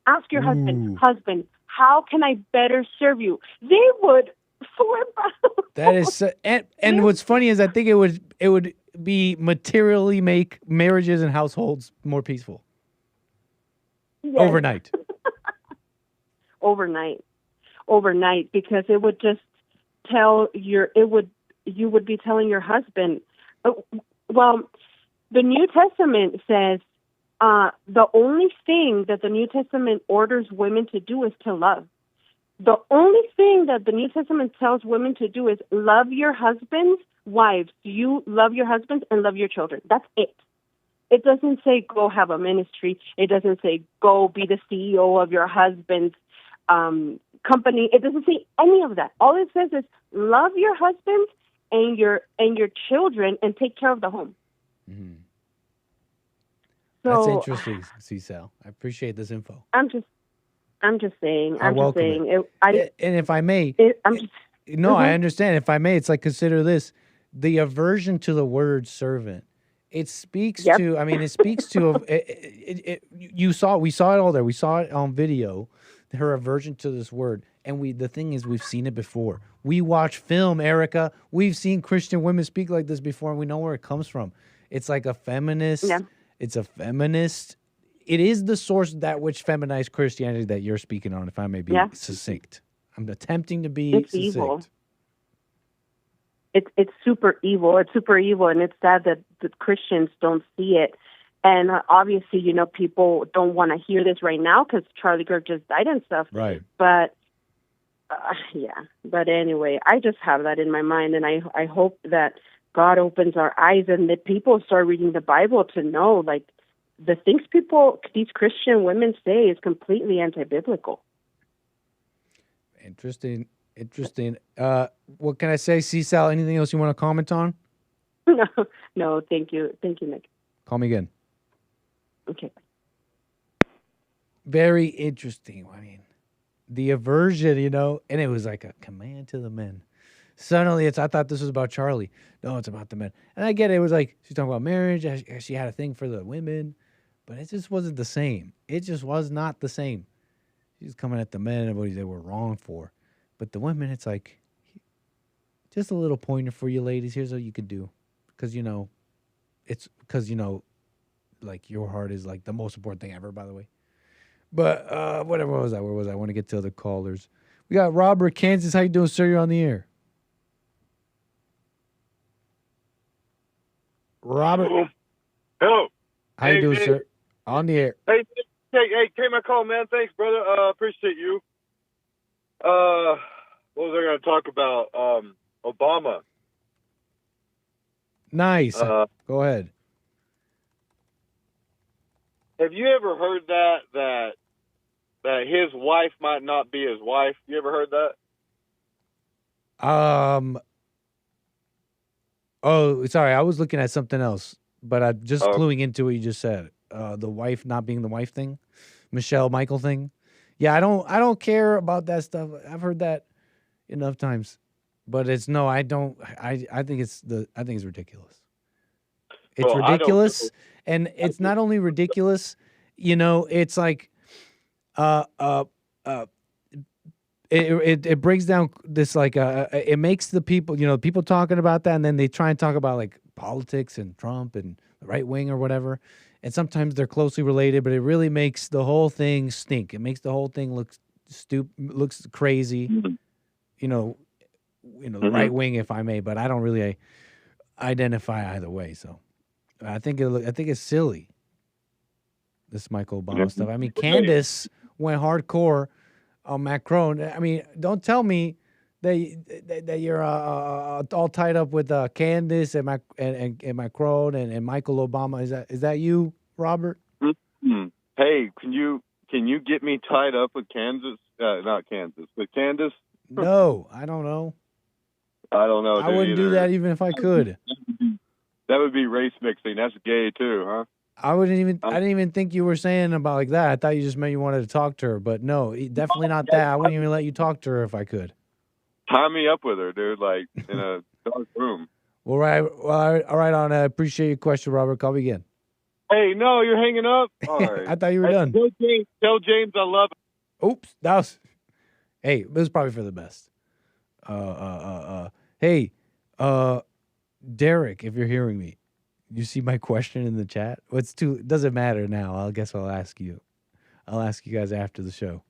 S5: husband, how can I better serve you? They would flip out.
S3: That is, and what's funny is I think it would be materially make marriages and households more peaceful.
S5: Yes. Overnight, because it would just you would be telling your husband, well, the New Testament says the only thing that the New Testament orders women to do is to love. The only thing that the New Testament tells women to do is love your husbands. Wives, you love your husbands and love your children. That's it. It doesn't say go have a ministry. It doesn't say go be the CEO of your husband's company. It doesn't say any of that. All it says is love your husband and your children and take care of the home.
S3: Mm-hmm.
S5: So,
S3: that's interesting, C-Sal. I appreciate this info.
S5: I'm just saying.
S3: I welcome it. And if I may, I understand. If I may, it's like, consider this: the aversion to the word servant. It speaks to. I mean, it speaks to. We saw it all there. We saw it on video. Her aversion to this word, and the thing is, we've seen it before. We watch film, Erica. We've seen Christian women speak like this before, and we know where it comes from. It's like a feminist. Yeah. It's a feminist. It is the source that which feminized Christianity that you're speaking on, if I may be succinct. I'm attempting to be succinct.
S5: Evil. It's super evil. It's super evil, and it's sad that the Christians don't see it. And obviously, you know, people don't want to hear this right now because Charlie Kirk just died and stuff.
S3: Right.
S5: But, But anyway, I just have that in my mind, and I hope that God opens our eyes and that people start reading the Bible to know, like, the things these Christian women say is completely anti-biblical.
S3: Interesting. What can I say, C-Sal? Anything else you want to comment on?
S5: No, thank you. Thank you, Nick.
S3: Call me again.
S5: Okay.
S3: Very interesting. I mean, the aversion, you know, and it was like a command to the men. Suddenly, I thought this was about Charlie. No, it's about the men. And I get it. It was like, she's talking about marriage. She had a thing for the women. But it just wasn't the same. It just was not the same. She's coming at the men and what they were wrong for. But the women, it's like, just a little pointer for you ladies. Here's what you could do. Because, you know, like, your heart is, like, the most important thing ever, by the way. But, whatever was I? Where was I? I want to get to other callers. We got Robert, Kansas. How you doing, sir? You're on the air. Robert.
S7: Hello.
S3: How you doing, sir? On the air.
S7: Hey, came my call, man. Thanks, brother. Appreciate you. What was I going to talk about? Obama.
S3: Nice. Go ahead.
S7: Have you ever heard that his wife might not be his wife? You ever heard that?
S3: Oh, sorry. I was looking at something else, but I'm just cluing into what you just said. The wife not being the wife thing, Michelle Michael thing. Yeah, I don't care about that stuff. I've heard that enough times, but I don't. I think it's ridiculous. It's ridiculous, and it's not only ridiculous. You know, it's like, it breaks down this like it makes the people, people talking about that, and then they try and talk about like politics and Trump and the right wing or whatever, and sometimes they're closely related, but it really makes the whole thing stink. It makes the whole thing look looks crazy, right wing, if I may, but I don't really identify either way. So I think it's silly, this Michael Obama stuff. I mean, Candace went hardcore on Macron. I mean, don't tell me that you're all tied up with Candace and Macron and Michael Obama. Is that you, Robert?
S15: Mm-hmm. Hey, can you get me tied up with Kansas? Not Kansas, but Candace?
S3: No, I don't know.
S15: I don't know.
S3: I wouldn't do that even if I could.
S15: That would be race mixing. That's gay too, huh?
S3: I didn't even think you were saying about like that. I thought you just meant you wanted to talk to her, but no, definitely not that. I wouldn't even let you talk to her if I could.
S15: Tie me up with her, dude, like in a dark room.
S3: All right, on. I appreciate your question, Robert. Call me again.
S15: Hey, no, you're hanging up? All right.
S3: I thought you were done.
S15: Tell James I love him.
S3: Oops, that was... Hey, this is probably for the best. Hey, Derek, if you're hearing me, you see my question in the chat? It doesn't matter now. I guess I'll ask you. I'll ask you guys after the show.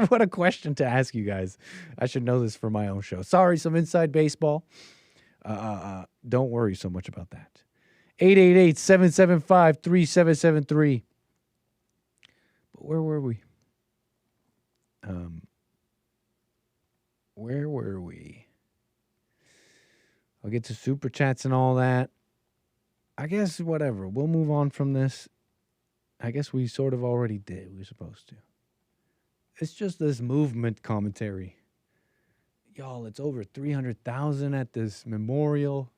S3: What a question to ask you guys. I should know this for my own show. Sorry, some inside baseball. Don't worry so much about that. 888-775-3773. But where were we? Where were we? I'll get to super chats and all that. I guess whatever. We'll move on from this. I guess we sort of already did. We were supposed to. It's just this movement commentary. Y'all, it's over 300,000 at this memorial.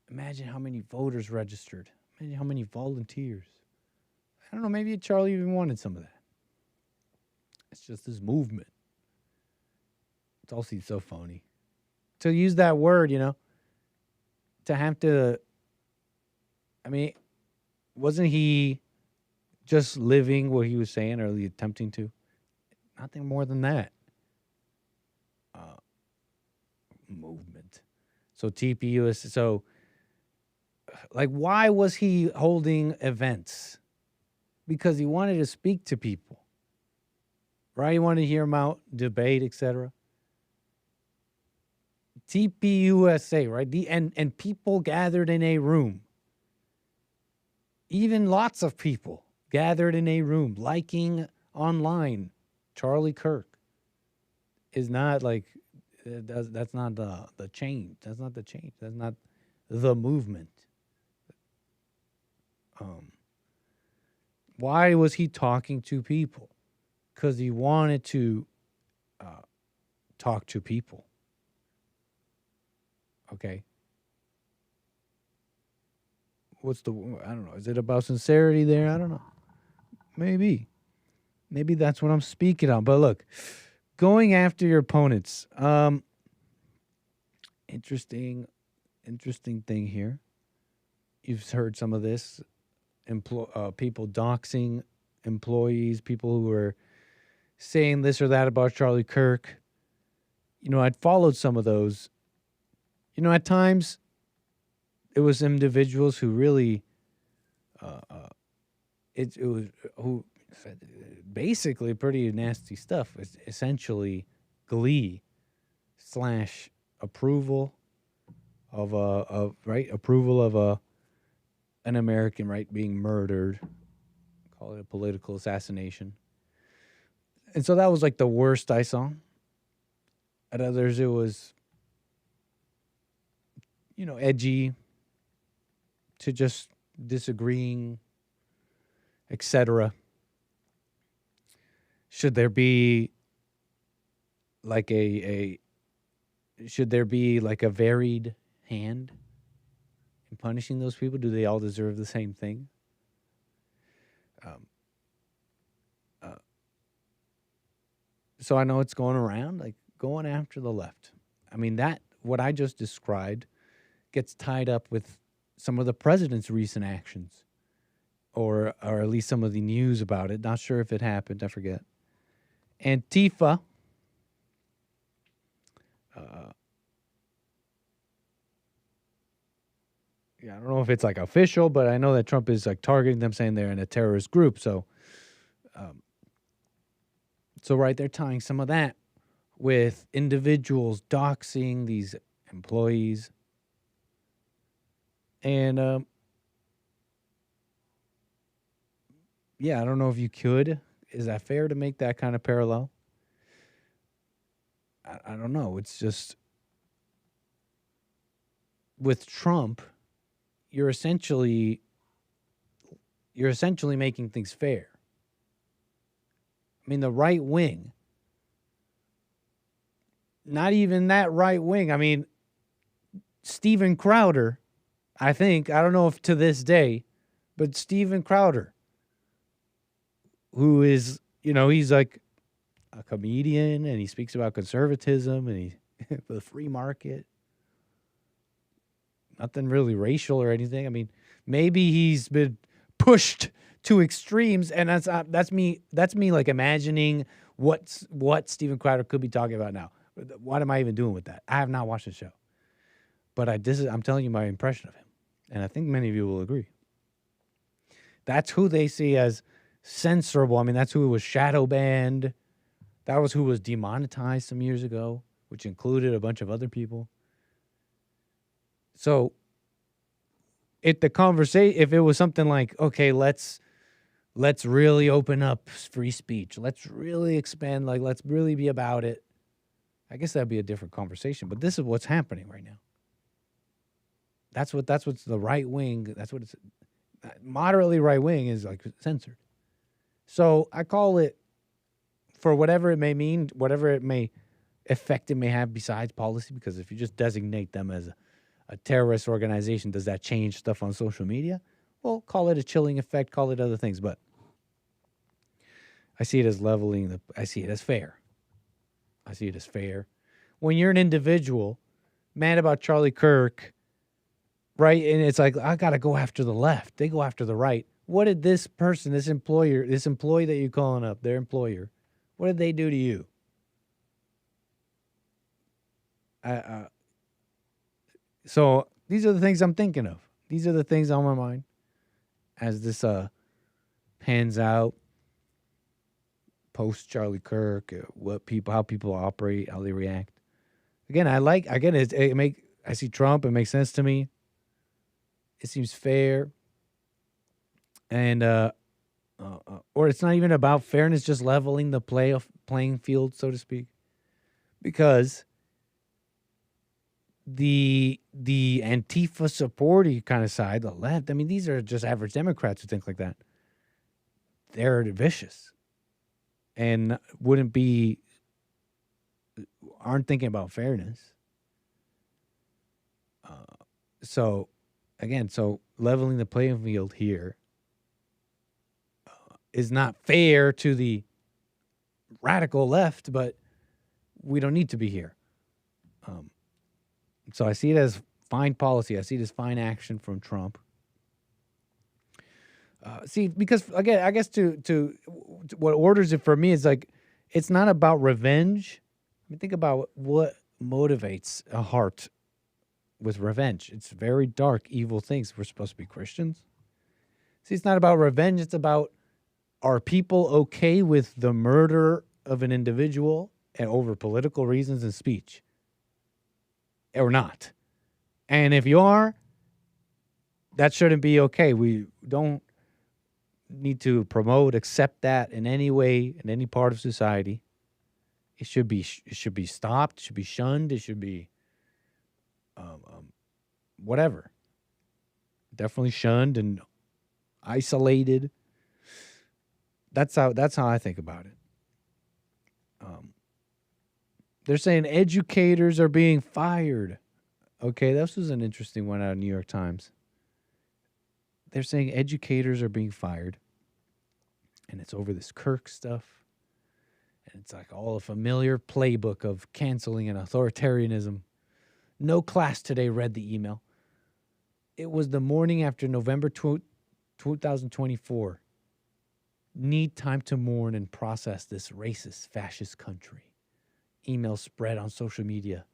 S3: Imagine how many voters registered. Imagine how many volunteers. I don't know, maybe Charlie even wanted some of that. It's just this movement. It's all seems so phony. To use that word, to have to... I mean, wasn't he just living what he was saying, or at least attempting to? Nothing more than that. Movement. So TPUS. So, like, why was he holding events? Because he wanted to speak to people, right? He wanted to hear them out, debate, etc. TPUSA, right? And people gathered in a room. Even lots of people gathered in a room, liking online. Charlie Kirk is not like, that's not the change. That's not the change. That's not the movement. Why was he talking to people? Because he wanted to talk to people. Okay. I don't know. Is it about sincerity there? I don't know. Maybe that's what I'm speaking on. But look, going after your opponents. Interesting thing here. You've heard some of this. People doxing employees, people who are saying this or that about Charlie Kirk. I'd followed some of those. At times, it was individuals who really, it was who said basically pretty nasty stuff. It's essentially glee / approval of an American, right, being murdered. Call it a political assassination. And so that was like the worst I saw. At others, it was, edgy, to just disagreeing, etc. Should there be like a varied hand in punishing those people? Do they all deserve the same thing? So I know it's going around, like going after the left. I mean, that what I just described gets tied up with some of the president's recent actions, or at least some of the news about it. Not sure if it happened. I forget. Antifa, I don't know if it's like official, but I know that Trump is like targeting them, saying they're in a terrorist group. So, right, they're tying some of that with individuals doxing these employees. And yeah, I don't know if you could. Is that fair to make that kind of parallel? I don't know. It's just with Trump, you're essentially making things fair. I mean, the right wing, not even that right wing. I mean, Steven Crowder, I don't know if to this day, but Steven Crowder, who is, he's like a comedian and he speaks about conservatism and the free market. Nothing really racial or anything. I mean, maybe he's been pushed to extremes, and that's me like imagining what Steven Crowder could be talking about now. What am I even doing with that? I have not watched the show, but I'm telling you my impression of him, and I think many of you will agree. That's who they see as censorable. I mean, that's who was shadow banned. That was who was demonetized some years ago, which included a bunch of other people. So, if it was something like, okay, let's really open up free speech, let's really expand, like let's really be about it, I guess that'd be a different conversation. But this is what's happening right now. That's what's the right wing. That's what it's moderately right wing is like censored. So I call it, for whatever it may mean, whatever effect it may have besides policy, because if you just designate them as a terrorist organization, does that change stuff on social media? Well, call it a chilling effect, call it other things, but I see it as I see it as fair. I see it as fair. When you're an individual, mad about Charlie Kirk, right, and it's like, I got to go after the left. They go after the right. What did this person, this employee that you're calling up, their employer, what did they do to you? So these are the things I'm thinking of. These are the things on my mind as this pans out post Charlie Kirk, how people operate, how they react. Again, I see Trump. It makes sense to me. It seems fair, and or it's not even about fairness, just leveling the playing field, so to speak, because the Antifa supporting kind of side, the left, I mean, these are just average Democrats who think like that. They're vicious and aren't thinking about fairness. So leveling the playing field here is not fair to the radical left, but we don't need to be here. So I see it as fine policy. I see it as fine action from Trump. Because again, I guess to what orders it for me is like, it's not about revenge. I mean, think about what motivates a heart with revenge. It's very dark, evil things. We're supposed to be Christians. See, it's not about revenge. It's about, are people okay with the murder of an individual and over political reasons and speech? Or not? And if you are, that shouldn't be okay. We don't need to accept that in any way, in any part of society. It should be stopped. It should be shunned. It should be whatever. Definitely shunned and isolated. That's how I think about it. They're saying educators are being fired. Okay, this was an interesting one out of New York Times. They're saying educators are being fired. And it's over this Kirk stuff. And it's like all a familiar playbook of canceling and authoritarianism. No class today read the email. It was the morning after November 2024. Need time to mourn and process this racist, fascist country. Email spread on social media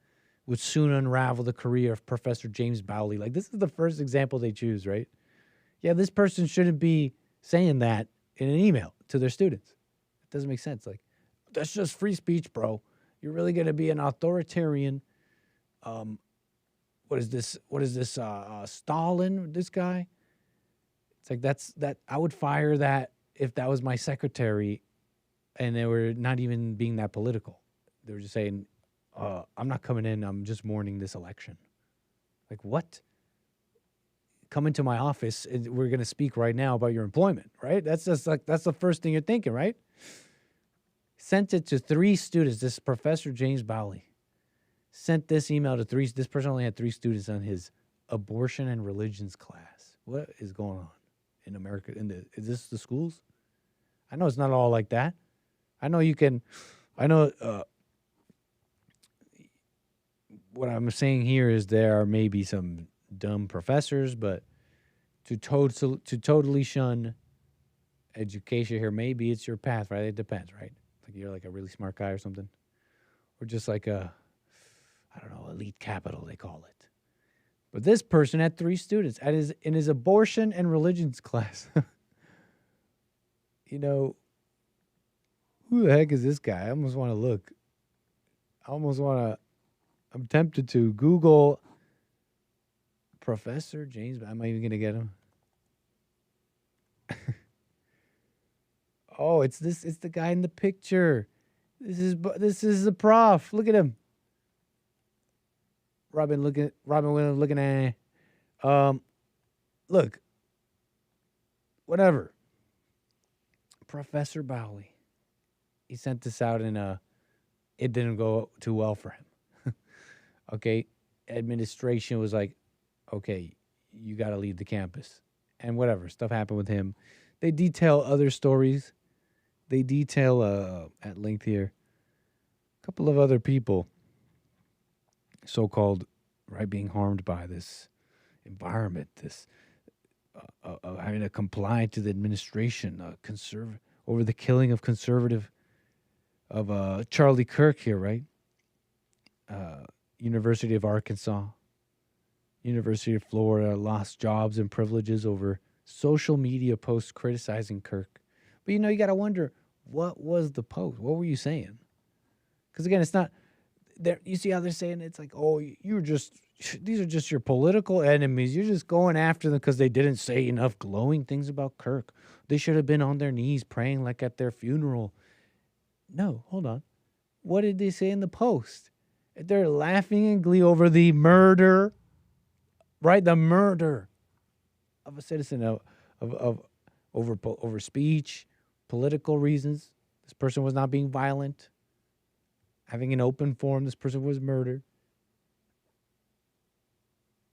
S3: would soon unravel the career of Professor James Bowley. Like, this is the first example they choose, right? Yeah, this person shouldn't be saying that in an email to their students. It doesn't make sense. Like, that's just free speech, bro. You're really going to be an authoritarian. What is this? Stalin, this guy? It's like, that I would fire that if that was my secretary and they were not even being that political. They were just saying, I'm not coming in. I'm just mourning this election. Like, what? Come into my office. And we're going to speak right now about your employment, right? That's the first thing you're thinking, right? Sent it to 3 students. This Professor James Bowley sent this email to 3. This person only had 3 students on his abortion and religions class. What is going on in America? Is this the schools? I know it's not all like that. I know what I'm saying here is there are maybe some dumb professors, but to totally shun education here, maybe it's your path, right? It depends, right? Like you're like a really smart guy or something, or just like I don't know, elite capital they call it. But this person had 3 students in his abortion and religions class. You know, who the heck is this guy? I almost want to look. I'm tempted to Google Professor James. Am I even going to get him? Oh, it's the guy in the picture. This is the prof. Look at him. Robin Williams looking at look. Whatever. Professor Bowley. He sent this out and it didn't go too well for him. Okay. Administration was like, okay, you got to leave the campus. And whatever, stuff happened with him. They detail other stories. They detail at length here a couple of other people, so-called, right, being harmed by this environment, this having to comply to the administration, over the killing of Charlie Kirk here, right? University of Arkansas, University of Florida lost jobs and privileges over social media posts criticizing Kirk. But, you know, you got to wonder, what was the post? What were you saying? Because, again, it's not there. You see how they're saying it's like, oh, these are just your political enemies. You're just going after them because they didn't say enough glowing things about Kirk. They should have been on their knees praying like at their funeral. No, hold on. What did they say in the post? They're laughing in glee over the murder, right? The murder of a citizen over speech, political reasons. This person was not being violent. Having an open forum, this person was murdered.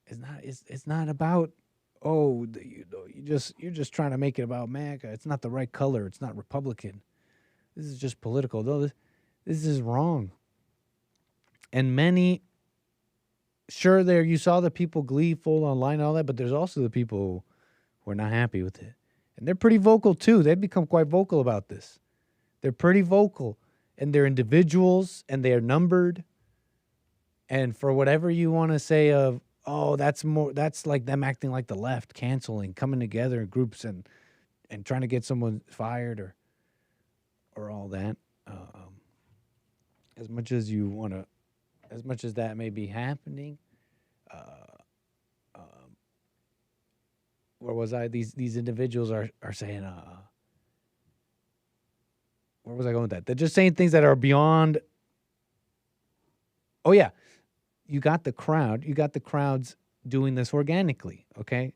S3: It's not about, oh, you're just trying to make it about MAGA. It's not the right color. It's not Republican. This is just political. No, this is wrong. And many, sure, there you saw the people gleeful online and all that, but there's also the people who are not happy with it. And they're pretty vocal too. They've become quite vocal about this. They're pretty vocal. And they're individuals and they are numbered. And for whatever you want to say of, oh, that's like them acting like the left, canceling, coming together in groups and trying to get someone fired or all that. As much as you want to, as much as that may be happening, where was I? These individuals are saying, where was I going with that? They're just saying things that are beyond. Oh yeah, you got the crowd. You got the crowds doing this organically. Okay,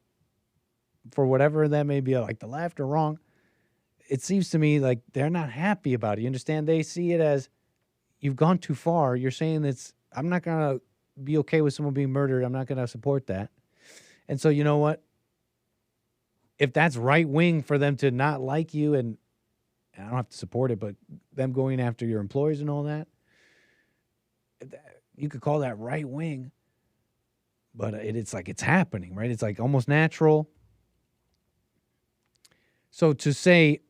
S3: for whatever that may be, like the left or wrong. It seems to me like they're not happy about it. You understand? They see it as you've gone too far. You're saying that's, I'm not going to be okay with someone being murdered. I'm not going to support that. And so, you know what? If that's right wing for them to not like you, and I don't have to support it, but them going after your employees and all that, you could call that right wing. But it's like it's happening, right? It's like almost natural. So to say,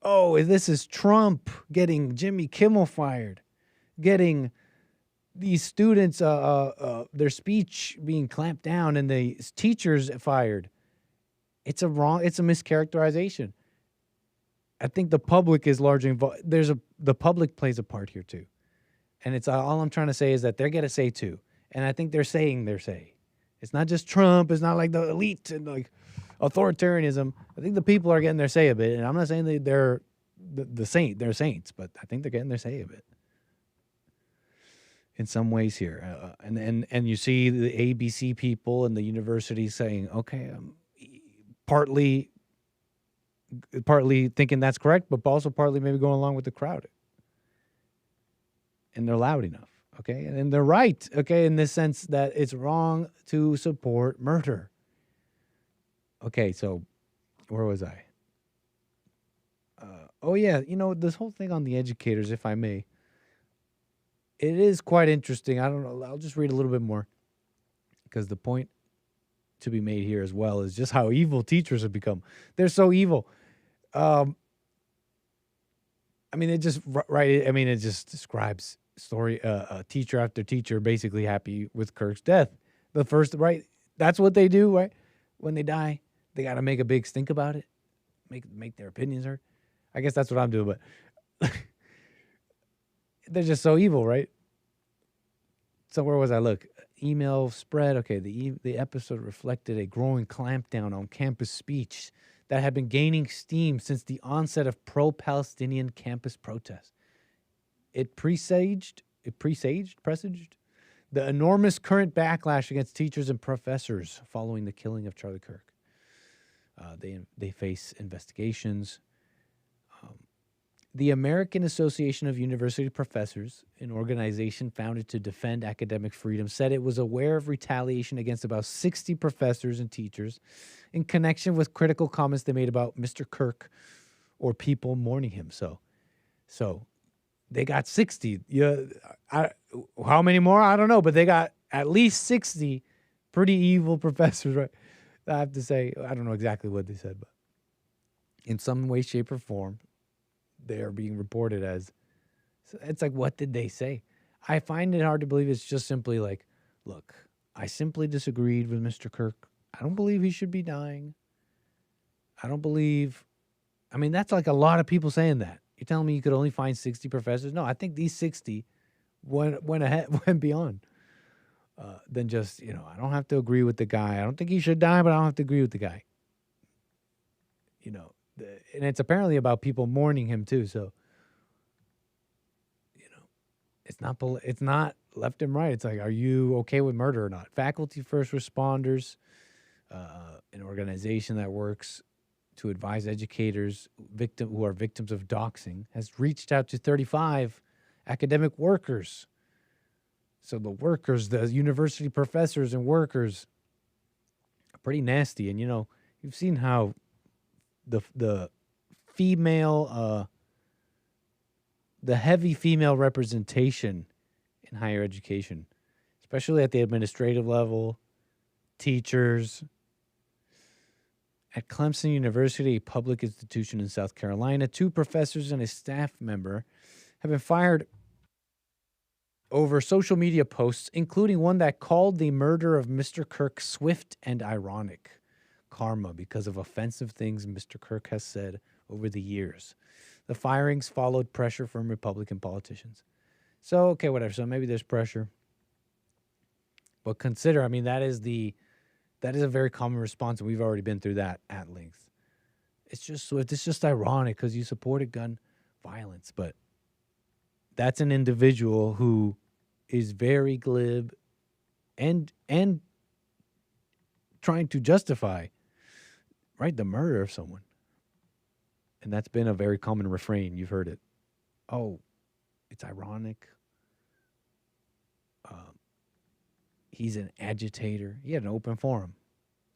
S3: oh, this is Trump getting Jimmy Kimmel fired, getting these students, their speech being clamped down and the teachers fired. It's a mischaracterization. I think the public is largely involved. The public plays a part here too. And it's all I'm trying to say is that they're going to say too. And I think they're saying their say. It's not just Trump. It's not like the elite and like authoritarianism. I think the people are getting their say a bit. And I'm not saying that they're they're saints, but I think they're getting their say a bit in some ways here. And you see the ABC people and the university saying, okay, partly thinking that's correct, but also partly maybe going along with the crowd. And they're loud enough, okay? And they're right, okay, in the sense that it's wrong to support murder. Okay, so where was I? Oh, yeah, this whole thing on the educators, if I may, it is quite interesting. I don't know. I'll just read a little bit more because the point to be made here as well is just how evil teachers have become. They're so evil. It just describes story, teacher after teacher basically happy with Kirk's death. The first, right? That's what they do, right? When they die, they got to make a big stink about it, make their opinions heard. I guess that's what I'm doing, but they're just so evil, right? So where was I? Look, email spread. Okay, the episode reflected a growing clampdown on campus speech that had been gaining steam since the onset of pro-Palestinian campus protests. It presaged the enormous current backlash against teachers and professors following the killing of Charlie Kirk. They face investigations. The American Association of University Professors, an organization founded to defend academic freedom, said it was aware of retaliation against about 60 professors and teachers in connection with critical comments they made about Mr. Kirk or people mourning him. So they got 60. How many more? I don't know, but they got at least 60 pretty evil professors, right? I have to say, I don't know exactly what they said, but in some way, shape, or form, they are being reported as. So it's like, what did they say? I find it hard to believe it's just simply like, look, I simply disagreed with Mr. Kirk. I don't believe he should be dying. I don't believe. That's like a lot of people saying that. You're telling me you could only find 60 professors? No, I think these 60 went beyond than just, I don't have to agree with the guy. I don't think he should die, but I don't have to agree with the guy. And it's apparently about people mourning him too. So, it's not left and right. It's like, are you okay with murder or not? Faculty First Responders, an organization that works to advise educators who are victims of doxing, has reached out to 35 academic workers. So the workers, the university professors and workers, are pretty nasty. And you've seen how the female, the heavy female representation in higher education, especially at the administrative level, teachers. At Clemson University, a public institution in South Carolina, 2 professors and a staff member have been fired over social media posts, including one that called the murder of Mr. Kirk swift and ironic karma because of offensive things Mr. Kirk has said over the years. The firings followed pressure from Republican politicians. So, okay, whatever. So maybe there's pressure. But consider, that is a very common response, and we've already been through that at length. It's just ironic because you supported gun violence, but that's an individual who is very glib and trying to justify, right, the murder of someone. And that's been a very common refrain. You've heard it. Oh, it's ironic. He's an agitator. He had an open forum.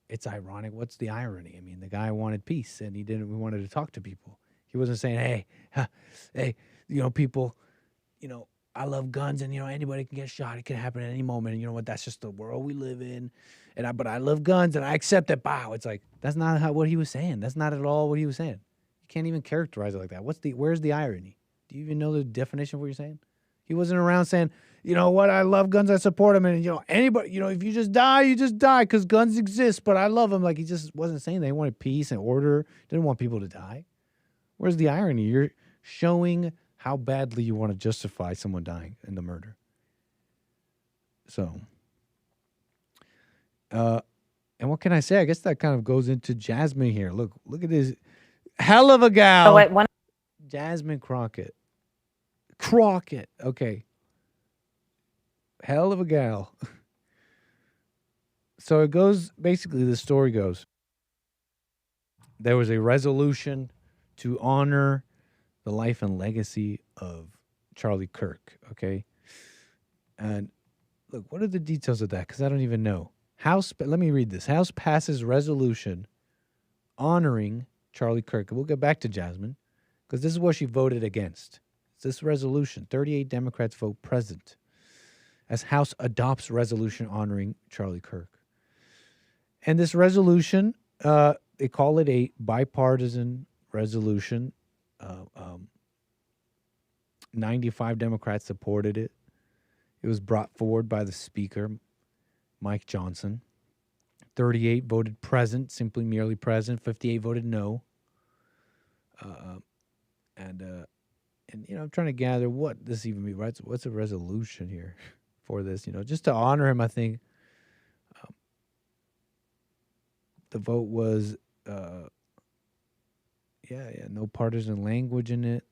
S3: It's ironic. What's the irony? The guy wanted peace, and we wanted to talk to people. He wasn't saying, hey, people, I love guns, and, anybody can get shot. It can happen at any moment. And you know what? That's just the world we live in. But I love guns, and I accept it. Bow. It's like, that's not what he was saying. That's not at all what he was saying. You can't even characterize it like that. Where's the irony? Do you even know the definition of what you're saying? He wasn't around saying, you know what, I love guns, I support them, and, anybody, if you just die, you just die because guns exist, but I love them. Like, he just wasn't saying that. He wanted peace and order. Didn't want people to die. Where's the irony? You're showing how badly you want to justify someone dying in the murder. So, and what can I say? I guess that kind of goes into Jasmine here. Look at this hell of a gal.
S16: Oh, wait,
S3: Jasmine Crockett. Okay. Hell of a gal. So it goes, basically the story goes, there was a resolution to honor the life and legacy of Charlie Kirk, okay? And look, what are the details of that? Because I don't even know. Let me read this. House passes resolution honoring Charlie Kirk. We'll get back to Jasmine, because this is what she voted against. It's this resolution. 38 Democrats vote present as House adopts resolution honoring Charlie Kirk. And this resolution, they call it a bipartisan resolution. 95 Democrats supported it. It was brought forward by the Speaker, Mike Johnson. 38 voted present, simply merely present. 58 voted no. And I'm trying to gather what this even means, right? So what's a resolution here for this? Just to honor him, I think the vote was, no partisan language in it.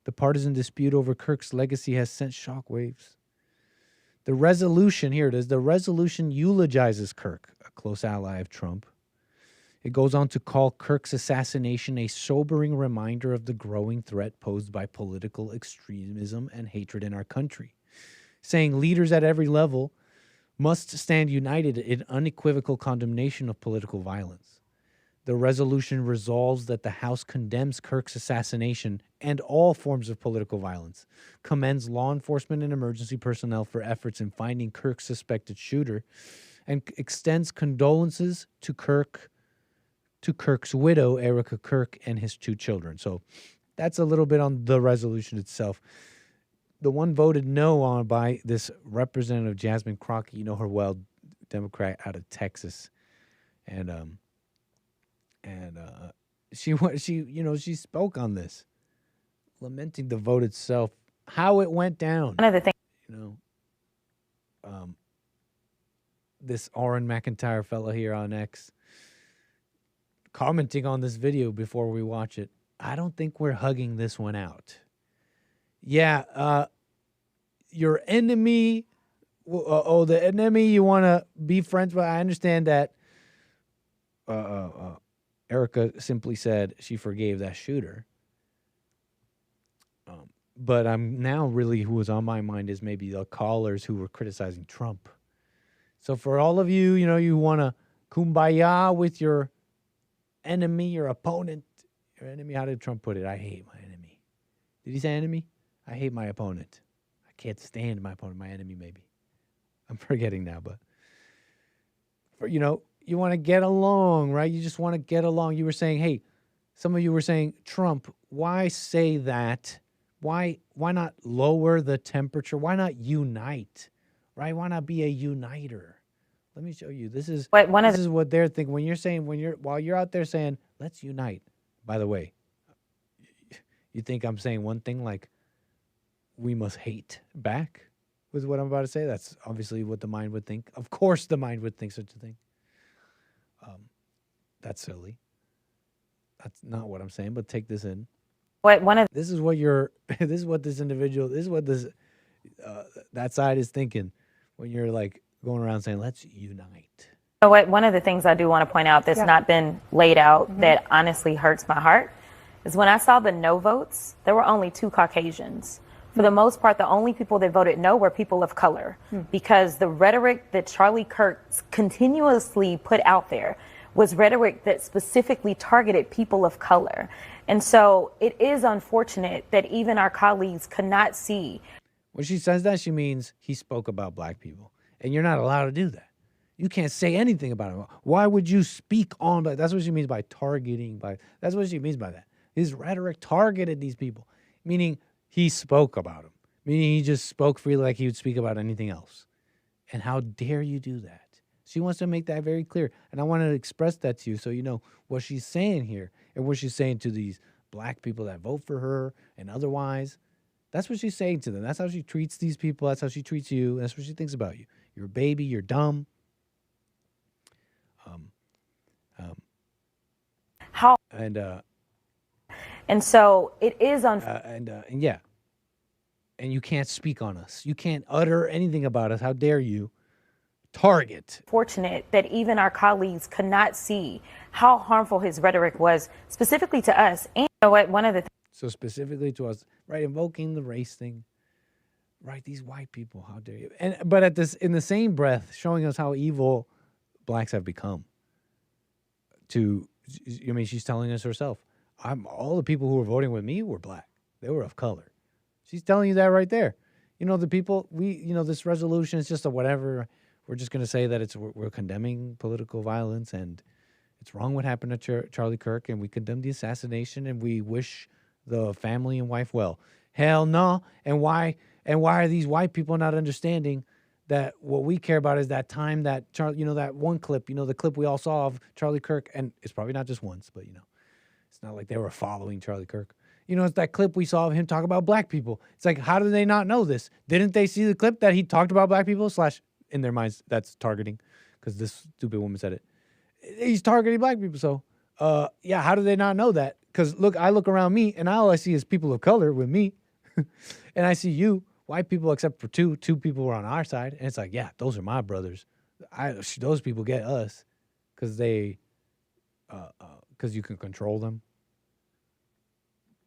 S3: The partisan dispute over Kirk's legacy has sent shockwaves. The resolution, here it is, the resolution eulogizes Kirk, a close ally of Trump. It goes on to call Kirk's assassination a sobering reminder of the growing threat posed by political extremism and hatred in our country, saying leaders at every level must stand united in unequivocal condemnation of political violence. The resolution resolves that the House condemns Kirk's assassination and all forms of political violence, commends law enforcement and emergency personnel for efforts in finding Kirk's suspected shooter, and extends condolences to Kirk's widow, Erica Kirk, and his 2 children. So that's a little bit on the resolution itself. The one voted no on by this Representative Jasmine Crockett, you know her well, Democrat out of Texas, and she spoke on this, lamenting the vote itself, how it went down.
S16: One of the things,
S3: this Aaron McIntyre fellow here on X, commenting on this video before we watch it, I don't think we're hugging this one out. Yeah, your enemy, the enemy you want to be friends with. I understand that Erica simply said she forgave that shooter. But I'm now really, who was on my mind is maybe the callers who were criticizing Trump. So for all of you, you want to kumbaya with your enemy, your opponent, your enemy. How did Trump put it? I hate my enemy. Did he say enemy? I hate my opponent. I can't stand my opponent, my enemy maybe. I'm forgetting now, but you want to get along, right? You just want to get along. You were saying, hey, some of you were saying, Trump, why say that? Why not lower the temperature? Why not unite, right? Why not be a uniter? Let me show you. This is what they're thinking. While you're out there saying, let's unite. By the way, you think I'm saying one thing like we must hate back with what I'm about to say? That's obviously what the mind would think. Of course the mind would think such a thing. That's silly. That's not what I'm saying, but take this in. This is what this individual, this is what this that side is thinking when you're like going around saying, let's unite.
S16: One of the things I do want to point out that's not been laid out that honestly hurts my heart is when I saw the no votes, there were only 2 Caucasians. For the most part, the only people that voted no were people of color, because the rhetoric that Charlie Kirk continuously put out there was rhetoric that specifically targeted people of color. And so it is unfortunate that even our colleagues could not see.
S3: When she says that, she means he spoke about black people. And you're not allowed to do that. You can't say anything about him. Why would you speak on that? That's what she means by targeting. That's what she means by that. His rhetoric targeted these people, meaning he spoke about them. Meaning he just spoke freely like he would speak about anything else. And how dare you do that? She wants to make that very clear. And I want to express that to you so you know what she's saying here and what she's saying to these black people that vote for her and otherwise. That's what she's saying to them. That's how she treats these people. That's how she treats you. That's what she thinks about you. You're a baby. You're dumb.
S16: How? And so it is
S3: and yeah. And you can't speak on us. You can't utter anything about us. How dare you? Target.
S16: Fortunate that even our colleagues could not see how harmful his rhetoric was, specifically to us. And you know what? One of the
S3: So specifically to us, right? Invoking the race thing, right? These white people, how dare you? But in the same breath, showing us how evil blacks have become. She's telling us herself. All the people who were voting with me were black. They were of color. She's telling you that right there. The people this resolution is just a whatever. We're just going to say that we're condemning political violence and it's wrong what happened to Charlie Kirk, and we condemn the assassination and we wish the family and wife well. Hell no. And why are these white people not understanding that what we care about is that time that that one clip, the clip we all saw of Charlie Kirk, and it's probably not just once, but it's not like they were following Charlie Kirk. It's that clip we saw of him talk about black people. It's like, how do they not know this? Didn't they see the clip that he talked about black people? / in their minds, that's targeting, because this stupid woman said it. He's targeting black people. So, how do they not know that? Because I look around me, and all I see is people of color with me, and I see you, white people, except for two people were on our side, and it's like, yeah, those are my brothers. Those people get us, because because you can control them.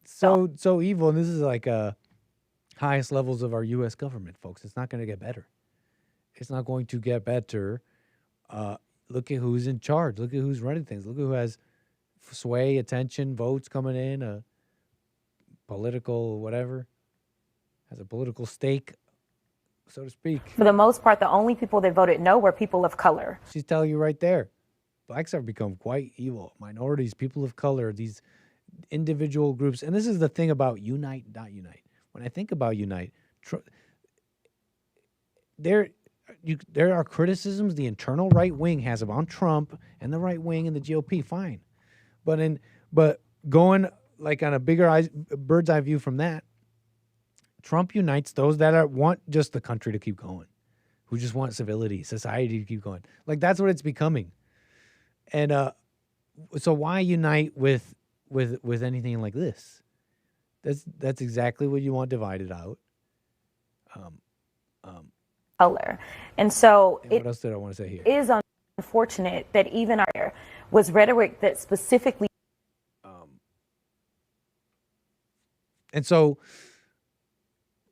S3: So evil, and this is like highest levels of our U.S. government, folks. It's not going to get better. It's not going to get better. Look at who's in charge. Look at who's running things. Look at who has sway, attention, votes coming in, political whatever, has a political stake, so to speak.
S16: For the most part, the only people that voted no were people of color.
S3: She's telling you right there. Blacks have become quite evil. Minorities, people of color, these individual groups. And this is the thing about unite, not unite. When I think about unite, there are criticisms the internal right wing has about Trump and the right wing and the GOP, fine. But going like on a bird's eye view from that, Trump unites those that want just the country to keep going, who just want civility, society to keep going. Like that's what it's becoming. And so why unite with anything like this? That's exactly what you want divided out.
S16: Color. And so
S3: what else did I want to say here?
S16: It is unfortunate that even our was rhetoric that specifically
S3: and so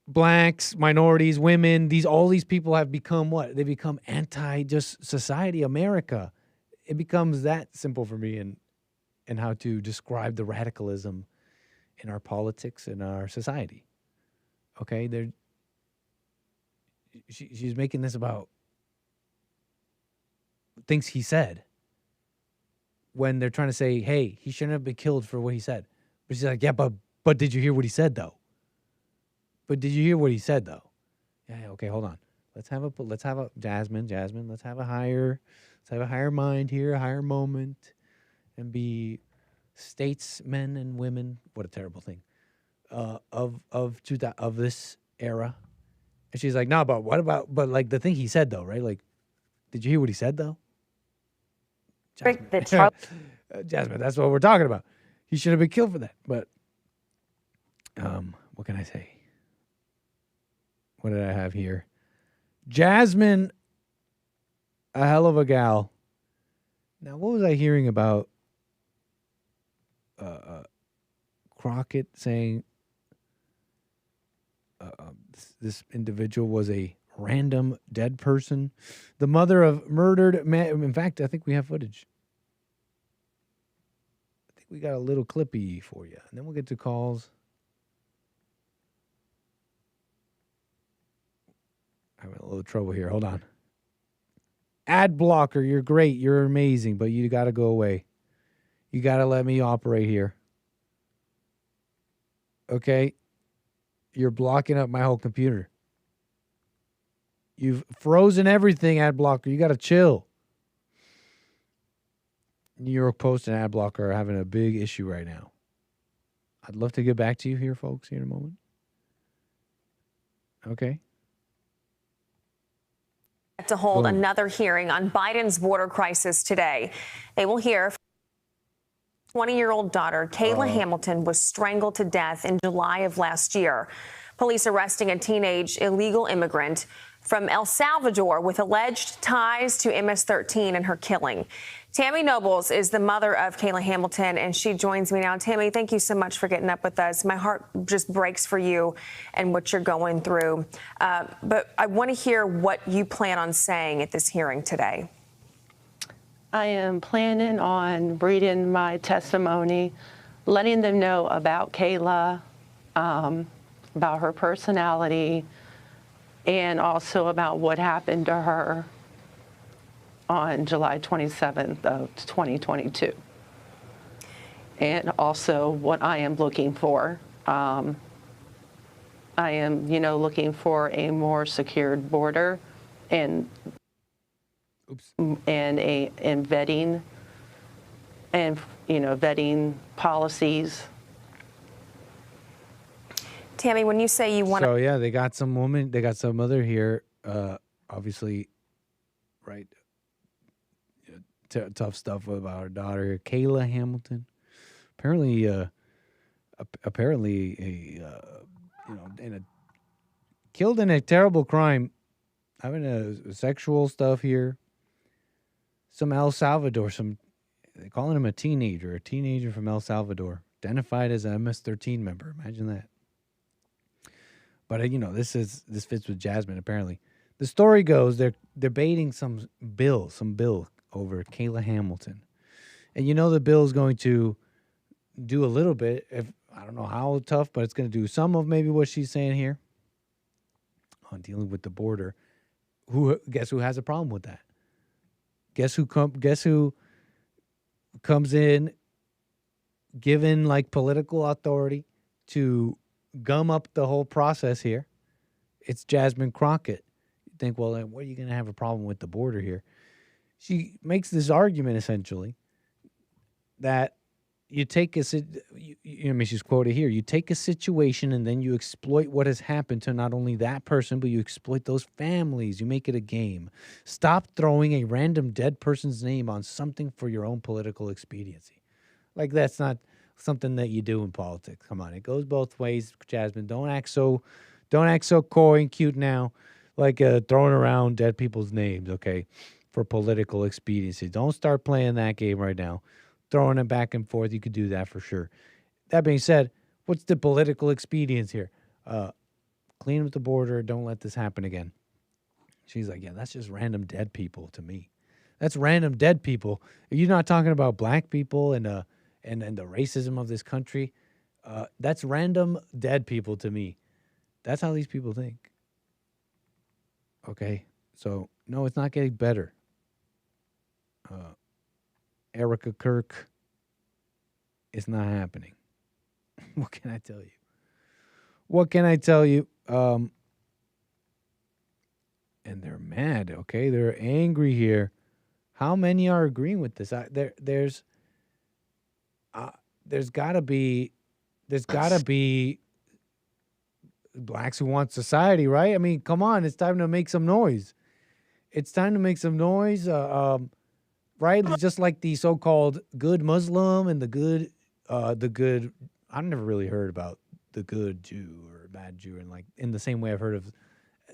S3: blacks, minorities, women, all these people have become what? They become anti just society, America. It becomes that simple for me and how to describe the radicalism in our politics and our society. Okay, she's making this about things he said when they're trying to say, hey, he shouldn't have been killed for what he said. But she's like, yeah, but did you hear what he said though? Yeah, okay, hold on. Let's have a Jasmine, let's have a higher mind here, a higher moment, and be statesmen and women. What a terrible thing. Of this era. And she's like, no, but what about, but like the thing he said though, right? Like, did you hear what he said though? Jasmine, Jasmine, that's what we're talking about. He should have been killed for that. But, what can I say? What did I have here? Jasmine, a hell of a gal. Now, what was I hearing about Crockett saying this individual was a random dead person, the mother of murdered man. In fact, I think we have footage. I think we got a little clippy for you, and then we'll get to calls. I'm having a little trouble here. Hold on. Ad blocker, you're great. You're amazing, but you got to go away. You got to let me operate here. Okay? You're blocking up my whole computer. You've frozen everything, ad blocker. You got to chill. New York Post and ad blocker are having a big issue right now. I'd love to get back to you here, folks, here in a moment. Okay.
S17: To hold another hearing on Biden's border crisis today. They will hear 20-year-old daughter Kayla Hamilton was strangled to death in July of last year. Police arresting a teenage illegal immigrant from El Salvador with alleged ties to MS-13 and her killing. Tammy Nobles is the mother of Kayla Hamilton, and she joins me now. Tammy, thank you so much for getting up with us. My heart just breaks for you and what you're going through. But I want to hear what you plan on saying at this hearing today.
S18: I am planning on reading my testimony, letting them know about Kayla, about her personality, and also about what happened to her on July 27th of 2022. And also what I am looking for. I am, looking for a more secured border and vetting and, vetting policies.
S17: Tammy, when you say you want
S3: So, yeah, they got some woman, they got some mother here, obviously, right? Tough stuff about her daughter, Kayla Hamilton. Apparently, killed in a terrible crime, having a sexual stuff here. Some El Salvador, they're calling him a teenager from El Salvador, identified as a MS-13 member. Imagine that. But this fits with Jasmine. Apparently, the story goes they're debating some bill over Kayla Hamilton, and the bill is going to do a little bit. I don't know how tough, but it's going to do some of maybe what she's saying here on dealing with the border. Guess who has a problem with that? Guess who comes in, given like political authority to gum up the whole process here? It's Jasmine Crockett. You think, well, what are you going to have a problem with the border here? She makes this argument essentially that you take she's quoted here. You take a situation and then you exploit what has happened to not only that person, but you exploit those families. You make it a game. Stop throwing a random dead person's name on something for your own political expediency. Like, that's not something that you do in politics. Come on, it goes both ways, Jasmine. Don't act so coy and cute now, like throwing around dead people's names, okay, for political expediency. Don't start playing that game right now. Throwing it back and forth, you could do that for sure. That being said, what's the political expedience here? Clean up the border. Don't let this happen again. She's like, yeah, that's just random dead people to me. That's random dead people. You're not talking about black people and the racism of this country. That's random dead people to me. That's how these people think. Okay, so no, it's not getting better. Erica Kirk, it's not happening. What can I tell you? And they're mad, okay? They're angry here. How many are agreeing with this? There's got to be blacks who want society, right? I mean, come on, it's time to make some noise. Right? Just like the so-called good Muslim and the good, I've never really heard about the good Jew or bad Jew, and like in the same way I've heard of,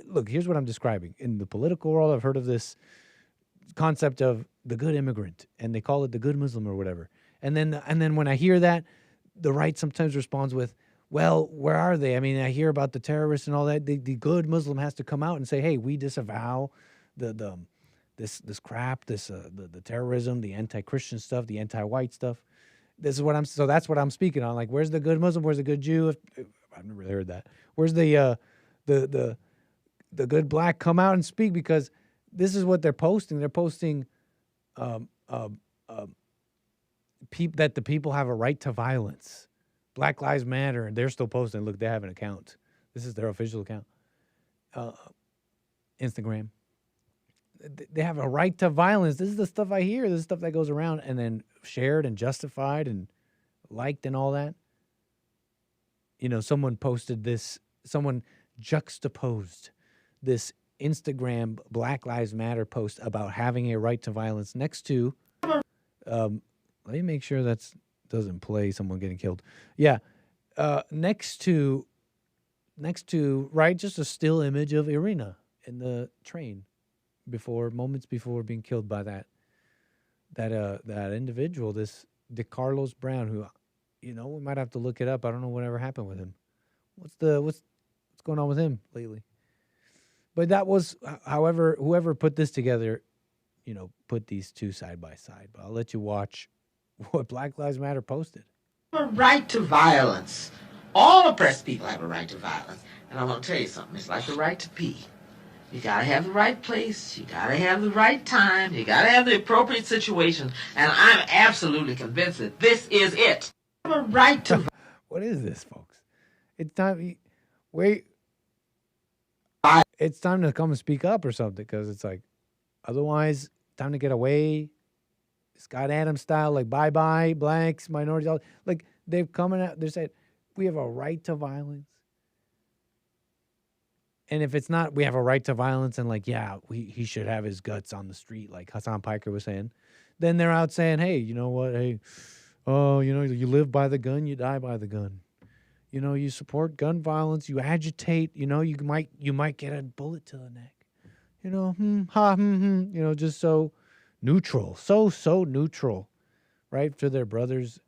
S3: look, here's what I'm describing. In the political world, I've heard of this concept of the good immigrant, and they call it the good Muslim or whatever. And then when I hear that, the right sometimes responds with, well, where are they? I mean, I hear about the terrorists and all that. The good Muslim has to come out and say, hey, we disavow this crap, the terrorism, the anti-Christian stuff, the anti-white stuff. That's what I'm speaking on. Like, where's the good Muslim? Where's the good Jew? I've never really heard that. Where's the good black? Come out and speak, because this is what they're posting. They're posting that the people have a right to violence. Black Lives Matter, and they're still posting. Look, they have an account. This is their official account. Instagram. They have a right to violence. This is the stuff I hear. This is stuff that goes around and then shared and justified and liked and all that. You know, someone posted this, someone juxtaposed this Instagram Black Lives Matter post about having a right to violence next to, let me make sure that doesn't play someone getting killed. Yeah. Next to, right, just a still image of Irina in the train moments before being killed by that individual, this DeCarlos Brown, who, you know, we might have to look it up. I don't know whatever happened with him. What's going on with him lately? But that was, however, whoever put this together, you know, put these two side by side. But I'll let you watch what Black Lives Matter posted.
S19: A right to violence. All oppressed people have a right to violence. And I'm going to tell you something. It's like the right to pee. You got to have the right place. You got to have the right time. You got to have the appropriate situation. And I'm absolutely convinced that this is it. I have a right to.
S3: What is this, folks? It's time. Wait. It's time to come and speak up or something, because it's like, otherwise, time to get away. Scott Adams style, like bye-bye, blacks, minorities. Like, they're coming out, they're saying, we have a right to violence. And if it's not, we have a right to violence, and like, yeah, he should have his guts on the street, like Hassan Piker was saying, then they're out saying, hey, you know what? Hey, oh, you know, you live by the gun, you die by the gun. You know, you support gun violence, you agitate, you know, you might get a bullet to the neck. You know, you know, just so neutral, so neutral, right, for their brothers,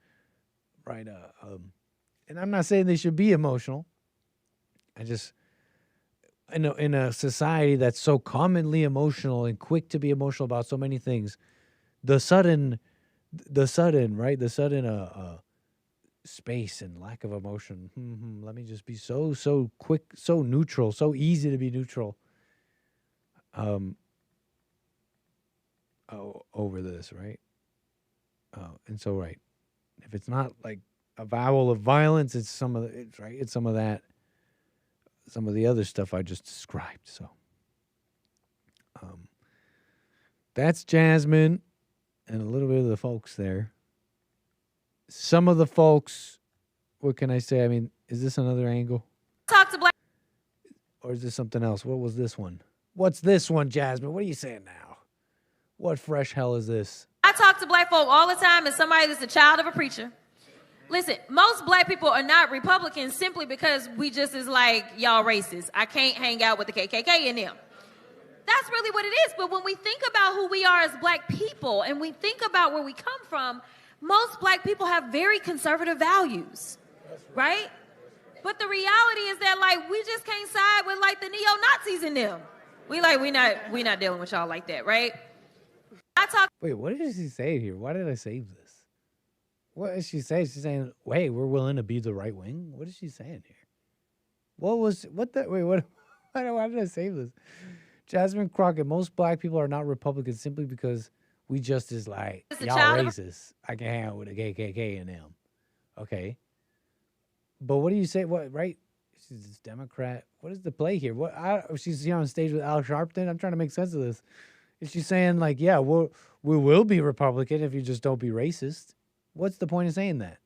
S3: right? And I'm not saying they should be emotional. I just, in a society that's so commonly emotional and quick to be emotional about so many things, the sudden space and lack of emotion. Let me just be so quick, so neutral, so easy to be neutral. Over this, right? And so, right, if it's not like a avowal of violence, it's some of that, some of the other stuff I just described. So, that's Jasmine and a little bit of the folks there. Some of the folks, what can I say? I mean, is this another angle?
S20: Talk to black.
S3: Or is this something else? What was this one? What's this one, Jasmine? What are you saying now? What fresh hell is this?
S20: I talk to black folk all the time as somebody that's a child of a preacher. Listen, most black people are not Republicans simply because we just is like, y'all racist. I can't hang out with the KKK in them. That's really what it is. But when we think about who we are as black people and we think about where we come from, most black people have very conservative values, right? But the reality is that, like, we just can't side with, like, the neo-Nazis in them. We not dealing with y'all like that, right?
S3: Wait, what did she say here? Why did I save this? What did she say? She's saying, wait, we're willing to be the right wing? What is she saying here? Why did I save this? Jasmine Crockett, most black people are not Republicans simply because we just is like, y'all racist. I can hang out with the KKK and them. Okay. But what do you say? What, right? She's a Democrat. What is the play here? She's here on stage with Al Sharpton. I'm trying to make sense of this. Is she saying like, yeah, we will be Republican if you just don't be racist? What's the point of saying that?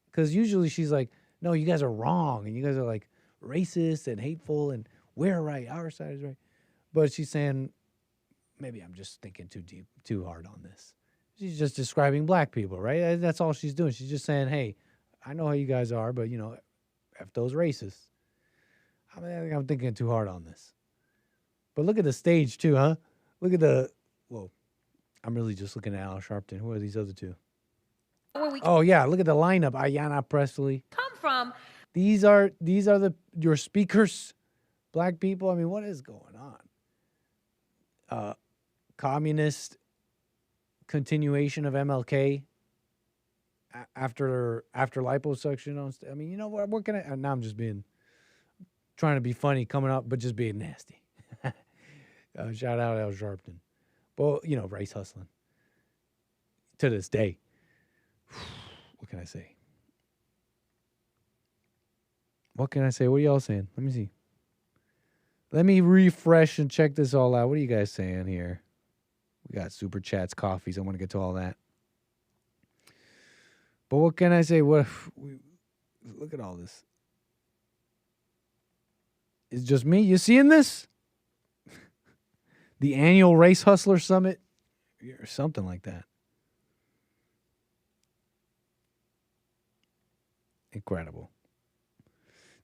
S3: Because usually she's like, no, you guys are wrong. And you guys are like racist and hateful and we're right. Our side is right. But she's saying, maybe I'm just thinking too hard on this. She's just describing black people, right? That's all she's doing. She's just saying, hey, I know how you guys are, but, you know, F those racists. I think I'm thinking too hard on this. But look at the stage, too, huh? Look at I'm really just looking at Al Sharpton. Who are these other two? Oh, yeah, look at the lineup. Ayanna Pressley.
S20: Come from.
S3: These are your speakers, black people. I mean, what is going on? Communist continuation of MLK after liposuction. I mean, you know what can I? Now I'm just trying to be funny, coming up, but just being nasty. Shout out Al Sharpton. Well, you know, race hustling to this day. What can I say? What can I say? What are y'all saying? Let me see. Let me refresh and check this all out. What are you guys saying here? We got super chats, coffees. I want to get to all that. But what can I say? Look at all this. It's just me. You seeing this? The annual Race Hustler Summit or something like that. Incredible.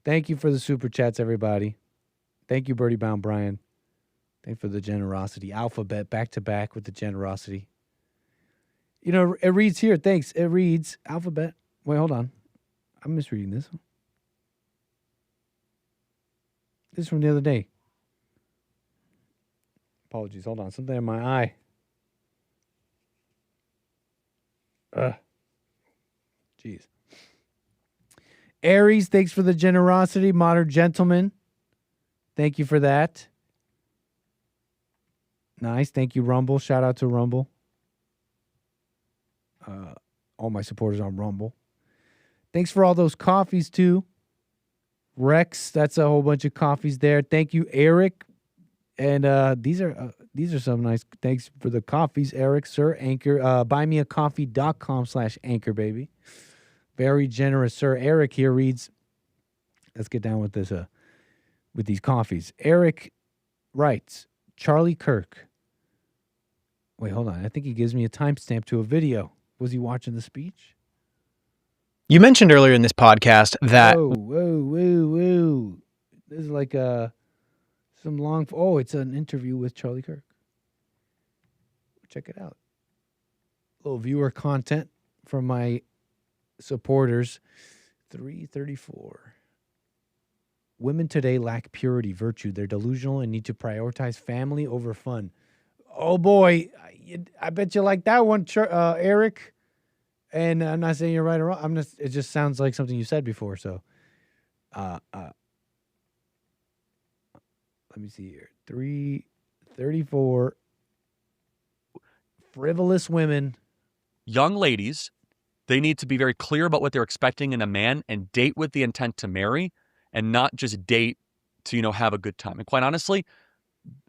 S3: Thank you for the super chats, everybody. Thank you, Birdie Bound Brian. Thank you for the generosity. Alphabet back to back with the generosity. You know, it reads here. Thanks. It reads Alphabet. Wait, hold on. I'm misreading this. This is from the other day. Apologies. Hold on. Something in my eye. Jeez. Aries, thanks for the generosity. Modern Gentleman. Thank you for that. Nice. Thank you, Rumble. Shout out to Rumble. All my supporters on Rumble. Thanks for all those coffees, too. Rex, that's a whole bunch of coffees there. Thank you, Eric. And these are some nice. Thanks for the coffees, Eric, sir. Anchor, buymeacoffee.com/anchor, baby. Very generous, sir. Eric here reads. Let's get down with this. With these coffees, Eric writes, Charlie Kirk. Wait, hold on. I think he gives me a timestamp to a video. Was he watching the speech?
S21: You mentioned earlier in this podcast that.
S3: Whoa. This is like some long. Oh, it's an interview with Charlie Kirk. Check it out. A little viewer content from my supporters. 334. Women today lack purity, virtue. They're delusional and need to prioritize family over fun. Oh, boy. I bet you like that one, Eric. And I'm not saying you're right or wrong. It just sounds like something you said before. So, let me see here. 334. Frivolous women.
S22: Young ladies, they need to be very clear about what they're expecting in a man and date with the intent to marry and not just date to, have a good time. And quite honestly,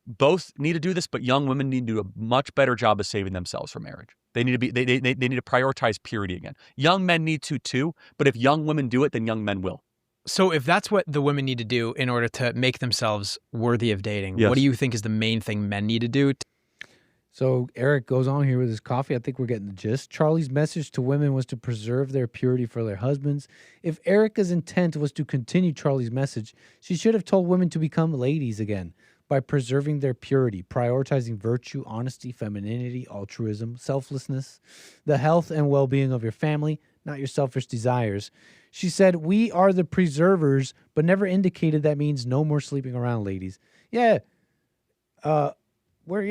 S22: both need to do this, but young women need to do a much better job of saving themselves for marriage. They need to be they need to prioritize purity again. Young men need to too, but if young women do it, then young men will.
S21: So if that's what the women need to do in order to make themselves worthy of dating,
S22: yes.
S21: What do you think is the main thing men need to do?
S3: So Eric goes on here with his coffee. I think we're getting the gist. Charlie's message to women was to preserve their purity for their husbands. If Erica's intent was to continue Charlie's message, she should have told women to become ladies again by preserving their purity, prioritizing virtue, honesty, femininity, altruism, selflessness, the health and well-being of your family, not your selfish desires. She said, we are the preservers, but never indicated that means no more sleeping around, ladies. Yeah. Where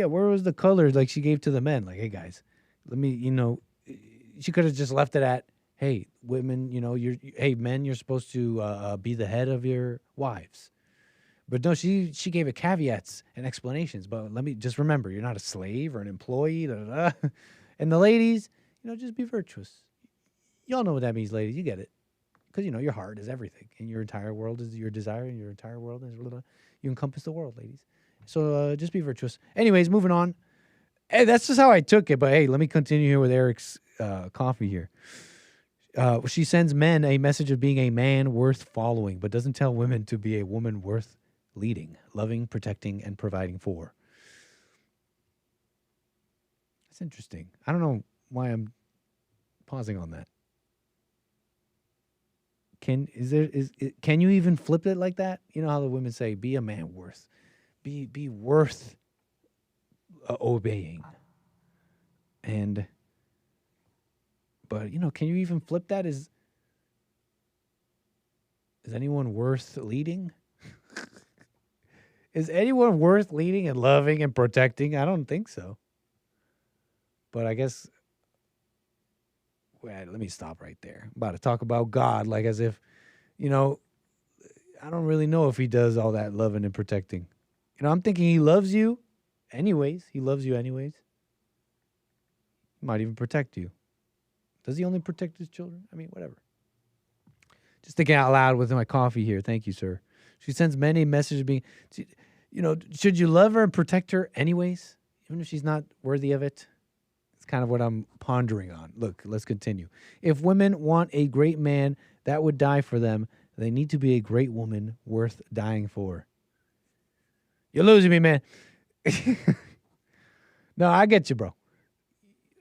S3: was the color like she gave to the men? Like, hey guys, let me, she could have just left it at, hey, women, hey, men, you're supposed to be the head of your wives. But no, she gave it caveats and explanations. But let me just remember, you're not a slave or an employee. And the ladies, just be virtuous. Y'all know what that means, ladies. You get it. Because, your heart is everything. And your entire world is your desire. And your entire world is, you encompass the world, ladies. So just be virtuous. Anyways, moving on. Hey, that's just how I took it. But hey, let me continue here with Eric's coffee here. She sends men a message of being a man worth following, but doesn't tell women to be a woman worth leading, loving, protecting, and providing for. That's interesting. I don't know why I'm pausing on that. Can you even flip it like that? You know how the women say, be a man worth. Be worth obeying. But can you even flip that? Is anyone worth leading? Is anyone worth leading and loving and protecting? I don't think so. But I guess, wait, let me stop right there. I'm about to talk about God like as if, I don't really know if he does all that loving and protecting. I'm thinking he loves you anyways. He loves you anyways. He might even protect you. Does he only protect his children? I mean, whatever. Just thinking out loud with my coffee here. Thank you, sir. She sends many messages being, should you love her and protect her anyways, even if she's not worthy of it? It's kind of what I'm pondering on. Look, let's continue. If women want a great man that would die for them, they need to be a great woman worth dying for. You're losing me, man. No, I get you, bro.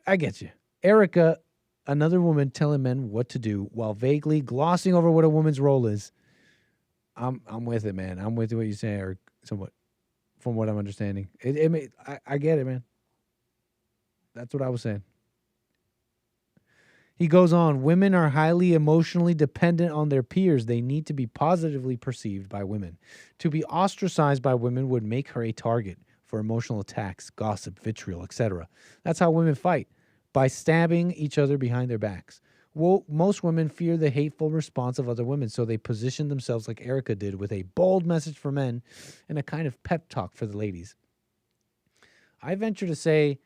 S3: I get you. Erica, another woman telling men what to do while vaguely glossing over what a woman's role is. I'm with it, man. I'm with what you're saying, Eric, somewhat, from what I'm understanding. I get it, man. That's what I was saying. He goes on, women are highly emotionally dependent on their peers. They need to be positively perceived by women. To be ostracized by women would make her a target for emotional attacks, gossip, vitriol, etc. That's how women fight, by stabbing each other behind their backs. Well, most women fear the hateful response of other women, so they position themselves like Erica did with a bold message for men and a kind of pep talk for the ladies. I venture to say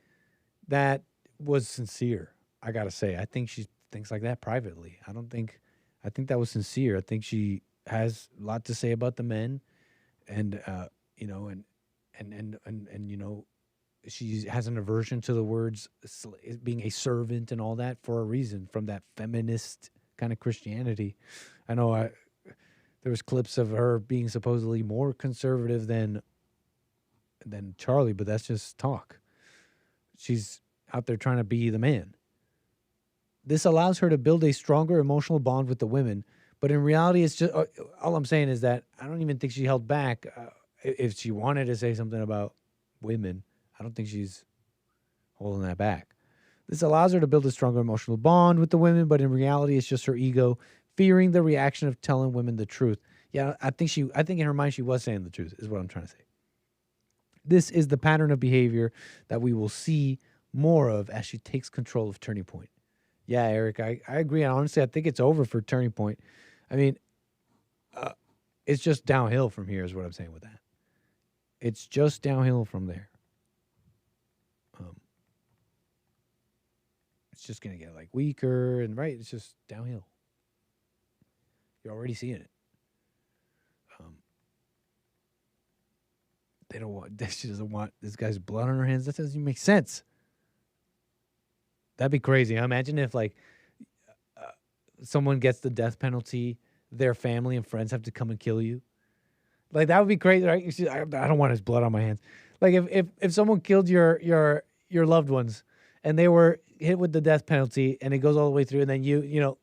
S3: that was sincere. I got to say, I think she thinks like that privately. I think that was sincere. I think she has a lot to say about the men and she has an aversion to the words being a servant and all that for a reason, from that feminist kind of Christianity. I know there was clips of her being supposedly more conservative than Charlie, but that's just talk. She's out there trying to be the man. This allows her to build a stronger emotional bond with the women, but in reality, it's just all I'm saying is that I don't even think she held back. If she wanted to say something about women, I don't think she's holding that back. This allows her to build a stronger emotional bond with the women, but in reality, it's just her ego fearing the reaction of telling women the truth. Yeah, I think in her mind she was saying the truth, is what I'm trying to say. This is the pattern of behavior that we will see more of as she takes control of Turning Point. Yeah, Eric, I agree. Honestly, I think it's over for Turning Point. I mean, it's just downhill from here is what I'm saying with that. It's just downhill from there. It's just going to get like weaker and right. It's just downhill. You're already seeing it. She doesn't want this guy's blood on her hands. That doesn't even make sense. That'd be crazy. Imagine if someone gets the death penalty, their family and friends have to come and kill you. Like, that would be crazy, right? I don't want his blood on my hands. Like, if someone killed your loved ones and they were hit with the death penalty and it goes all the way through, and then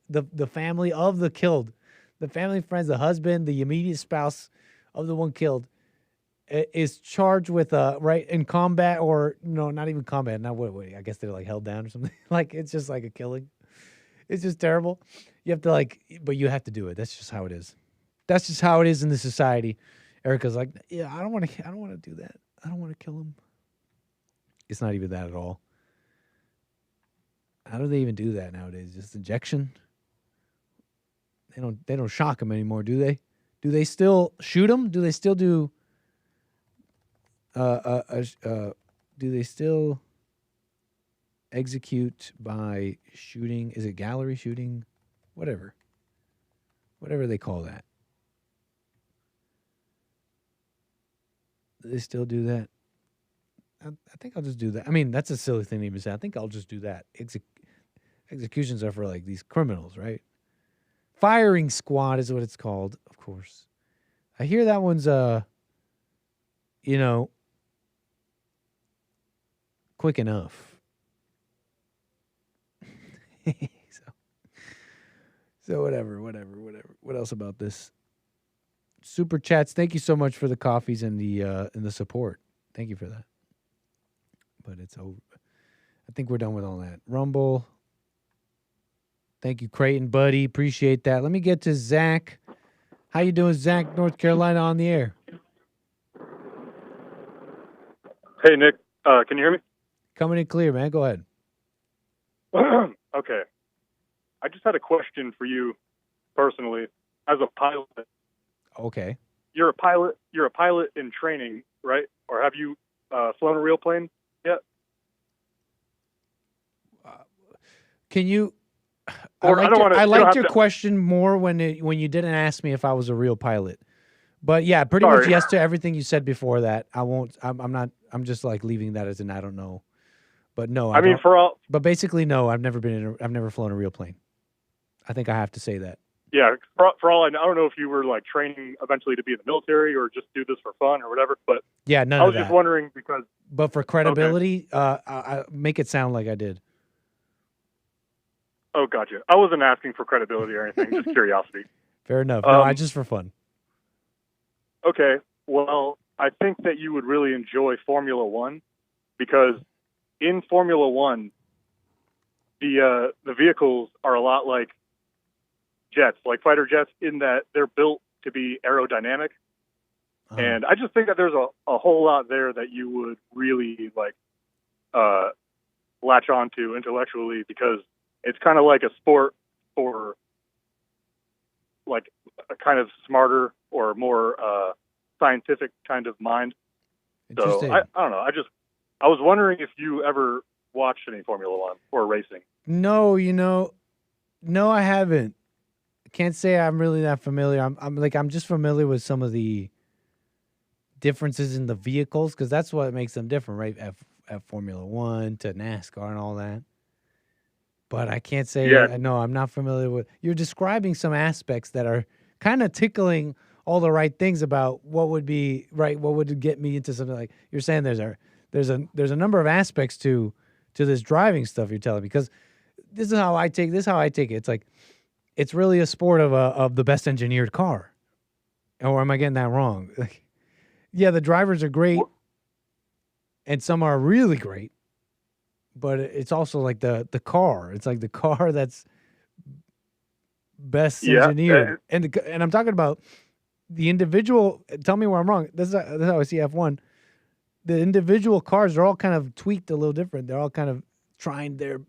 S3: the family of the killed, the family, friends, the husband, the immediate spouse of the one killed is charged with in combat, or no, not even combat. Not what I guess they're like held down or something. Like, it's just like a killing. It's just terrible. You have to but you have to do it. That's just how it is. That's just how it is in the society. Erica's like, yeah, I don't want to do that. I don't want to kill him. It's not even that at all. How do they even do that nowadays? Just injection? They don't shock him anymore, do they? Do they still shoot him? Do they still do do they still execute by shooting? Is it gallery shooting? Whatever they call that. Do they still do that? I think I'll just do that. I mean, that's a silly thing to even say. I think I'll just do that. Executions are for like these criminals, right? Firing squad is what it's called, of course. I hear that one's quick enough. So whatever. What else about this? Super chats. Thank you so much for the coffees and the support. Thank you for that. But it's over. I think we're done with all that. Rumble. Thank you, Creighton, buddy. Appreciate that. Let me get to Zach. How you doing, Zach? North Carolina on the air.
S1: Hey, Nick. Can you hear me?
S3: Coming in clear, man. Go ahead.
S1: Okay. I just had a question for you personally as a pilot.
S3: Okay.
S1: You're a pilot in training, right? Or have you flown a real plane yet?
S3: Can you I liked your question more when you didn't ask me if I was a real pilot. But yeah, pretty much yes to everything you said before that. I won't. I'm not. I'm just like leaving that as an I don't know. But no, I mean But basically, no. I've never flown a real plane. I think I have to say that.
S1: Yeah, for all I know, I don't know if you were like training eventually to be in the military or just do this for fun or whatever. But
S3: yeah, none
S1: I
S3: of
S1: was
S3: that.
S1: just wondering because.
S3: But for credibility, I make it sound like I did.
S1: Oh, gotcha. I wasn't asking for credibility or anything, just curiosity.
S3: Fair enough. No, I just for fun.
S1: Okay. Well, I think that you would really enjoy Formula One because in Formula One, the vehicles are a lot like jets, like fighter jets, in that they're built to be aerodynamic. And I just think that there's a whole lot there that you would really like latch onto intellectually because it's kind of like a sport for like a kind of smarter or more scientific kind of mind. So I don't know. I was wondering if you ever watched any Formula One or racing.
S3: No, no, I haven't. Can't say I'm really that familiar. I'm just familiar with some of the differences in the vehicles because that's what makes them different, right? At Formula One to NASCAR and all that. But I can't say no. I'm not familiar with. You're describing some aspects that are kind of tickling all the right things about what would be right. What would get me into something like you're saying? There's a number of aspects to this driving stuff you're telling me because this is how I take it. It's like it's really a sport of the best engineered car. Or am I getting that wrong? Yeah, the drivers are great, and some are really great. But it's also like the car. It's like the car that's best engineered. And I'm talking about the individual. Tell me where I'm wrong. This is how I see F1. The individual cars are all kind of tweaked a little different. They're all kind of trying. They're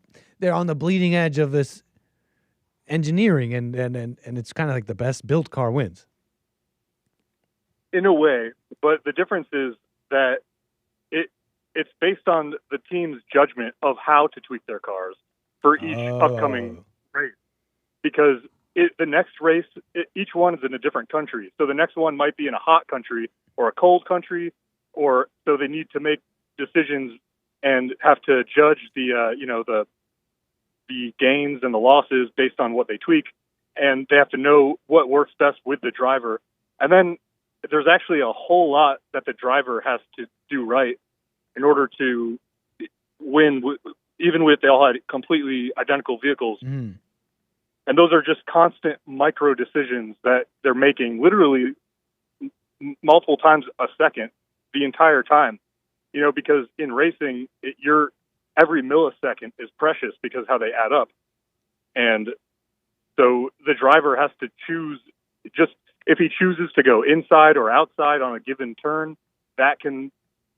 S3: on the bleeding edge of this engineering, and it's kind of like the best built car wins.
S1: In a way, but the difference is that it's based on the team's judgment of how to tweak their cars for each upcoming race. Because the next race, each one is in a different country. So the next one might be in a hot country or a cold country, or so they need to make decisions and have to judge the gains and the losses based on what they tweak, and they have to know what works best with the driver. And then there's actually a whole lot that the driver has to do right in order to win, even if they all had completely identical vehicles.
S3: Mm.
S1: And those are just constant micro decisions that they're making literally multiple times a second the entire time. Because in racing, every millisecond is precious because how they add up. And so the driver has to choose if he chooses to go inside or outside on a given turn, that can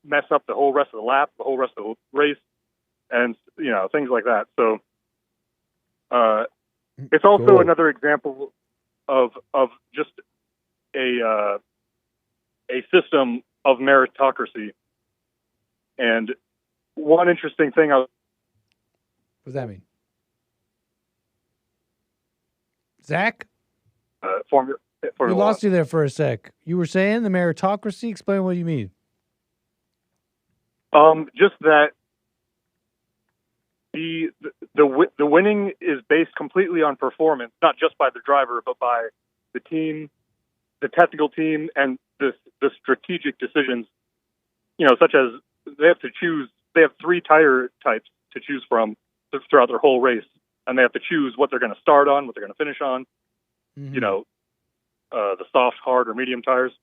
S1: mess up the whole rest of the lap, the whole rest of the race, and things like that. So it's also another example of just a system of meritocracy. And one interesting thing
S3: what does that mean? Zach? We lost you there for a sec. You were saying the meritocracy? Explain what you mean.
S1: Just that the winning is based completely on performance, not just by the driver, but by the team, the technical team, and the strategic decisions. Such as they have 3 tire types to choose from throughout their whole race, and they have to choose what they're going to start on, what they're going to finish on. Mm-hmm. The soft, hard, or medium tires,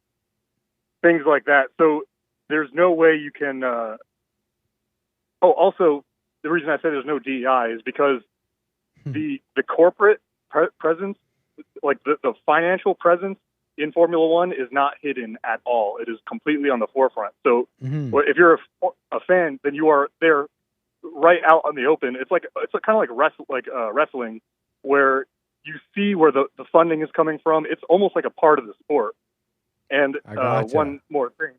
S1: things like that. So there's no way you can. Also, the reason I say there's no DEI is because the corporate presence, like the financial presence in Formula One, is not hidden at all. It is completely on the forefront. So if you're a fan, then you are there, right out on the open. It's kind of like wrestling, where you see where the funding is coming from. It's almost like a part of the sport. And one more thing.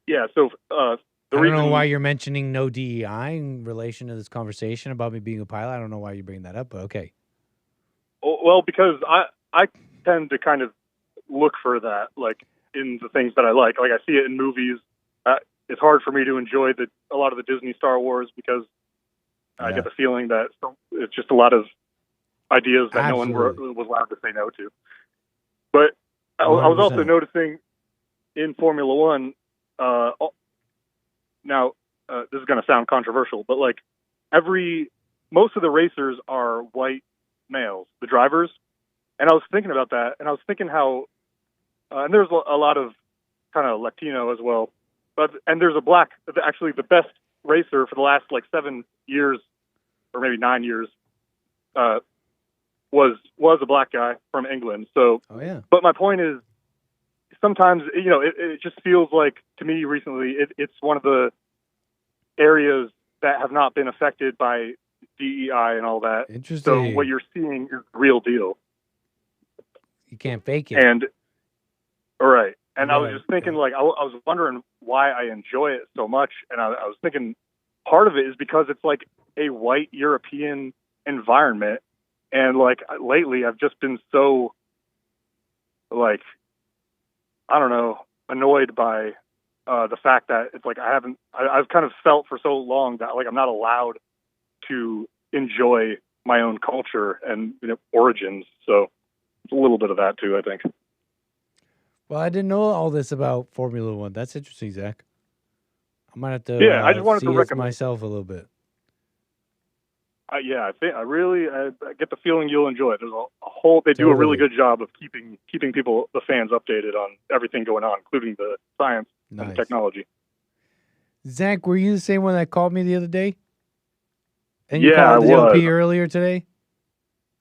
S1: Yeah, so
S3: I don't know why you're mentioning no DEI in relation to this conversation about me being a pilot. I don't know why you're bringing that up, but okay.
S1: Well, because I tend to kind of look for that, like in the things that I like. Like I see it in movies. It's hard for me to enjoy a lot of the Disney Star Wars because I get the feeling that it's just a lot of ideas that no one was allowed to say no to. But I was also noticing in Formula One. Now, this is going to sound controversial, but like most of the racers are white males, the drivers. And I was thinking about that, and I was thinking how, and there's a lot of kind of Latino as well, and there's a black, actually the best racer for the last like 7 years, or maybe 9 years, was a black guy from England. So, but my point is, sometimes, it just feels like, to me recently, it's one of the areas that have not been affected by DEI and all that.
S3: Interesting.
S1: So what you're seeing is the real deal.
S3: You can't fake it.
S1: And, all right. And I was just thinking, like, I was wondering why I enjoy it so much. And I was thinking part of it is because it's like a white European environment. And, like, lately I've just been so, like, I don't know, annoyed by the fact that it's like I've kind of felt for so long that, like, I'm not allowed to enjoy my own culture and origins. So it's a little bit of that too, I think.
S3: Well, I didn't know all this about Formula One. That's interesting, Zach. I might have to
S1: I just wanted to recommend
S3: myself a little bit.
S1: I get the feeling you'll enjoy it. There's a whole, they do a really good job of keeping people, the fans, updated on everything going on, including the science and the technology.
S3: Zach, were you the same one that called me the other day? And you called the LP earlier today?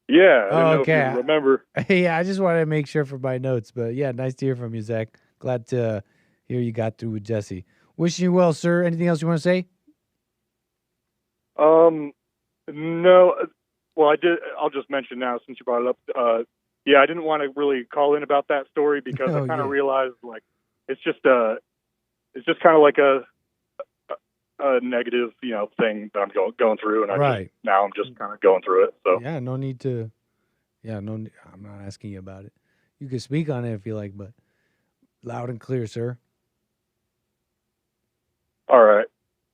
S1: Yeah. I didn't know if you remember.
S3: Yeah, I just wanted to make sure for my notes. But yeah, nice to hear from you, Zach. Glad to hear you got through with Jesse. Wishing you well, sir. Anything else you want to say?
S1: No. Well, I did. I'll just mention now since you brought it up. I didn't want to really call in about that story because I kind of realized, like, it's just kind of like a negative, thing that I'm going through, and now I'm just kind of going through it. So
S3: yeah, no need to. Yeah, no. I'm not asking you about it. You can speak on it if you like, but loud and clear, sir.
S1: All right.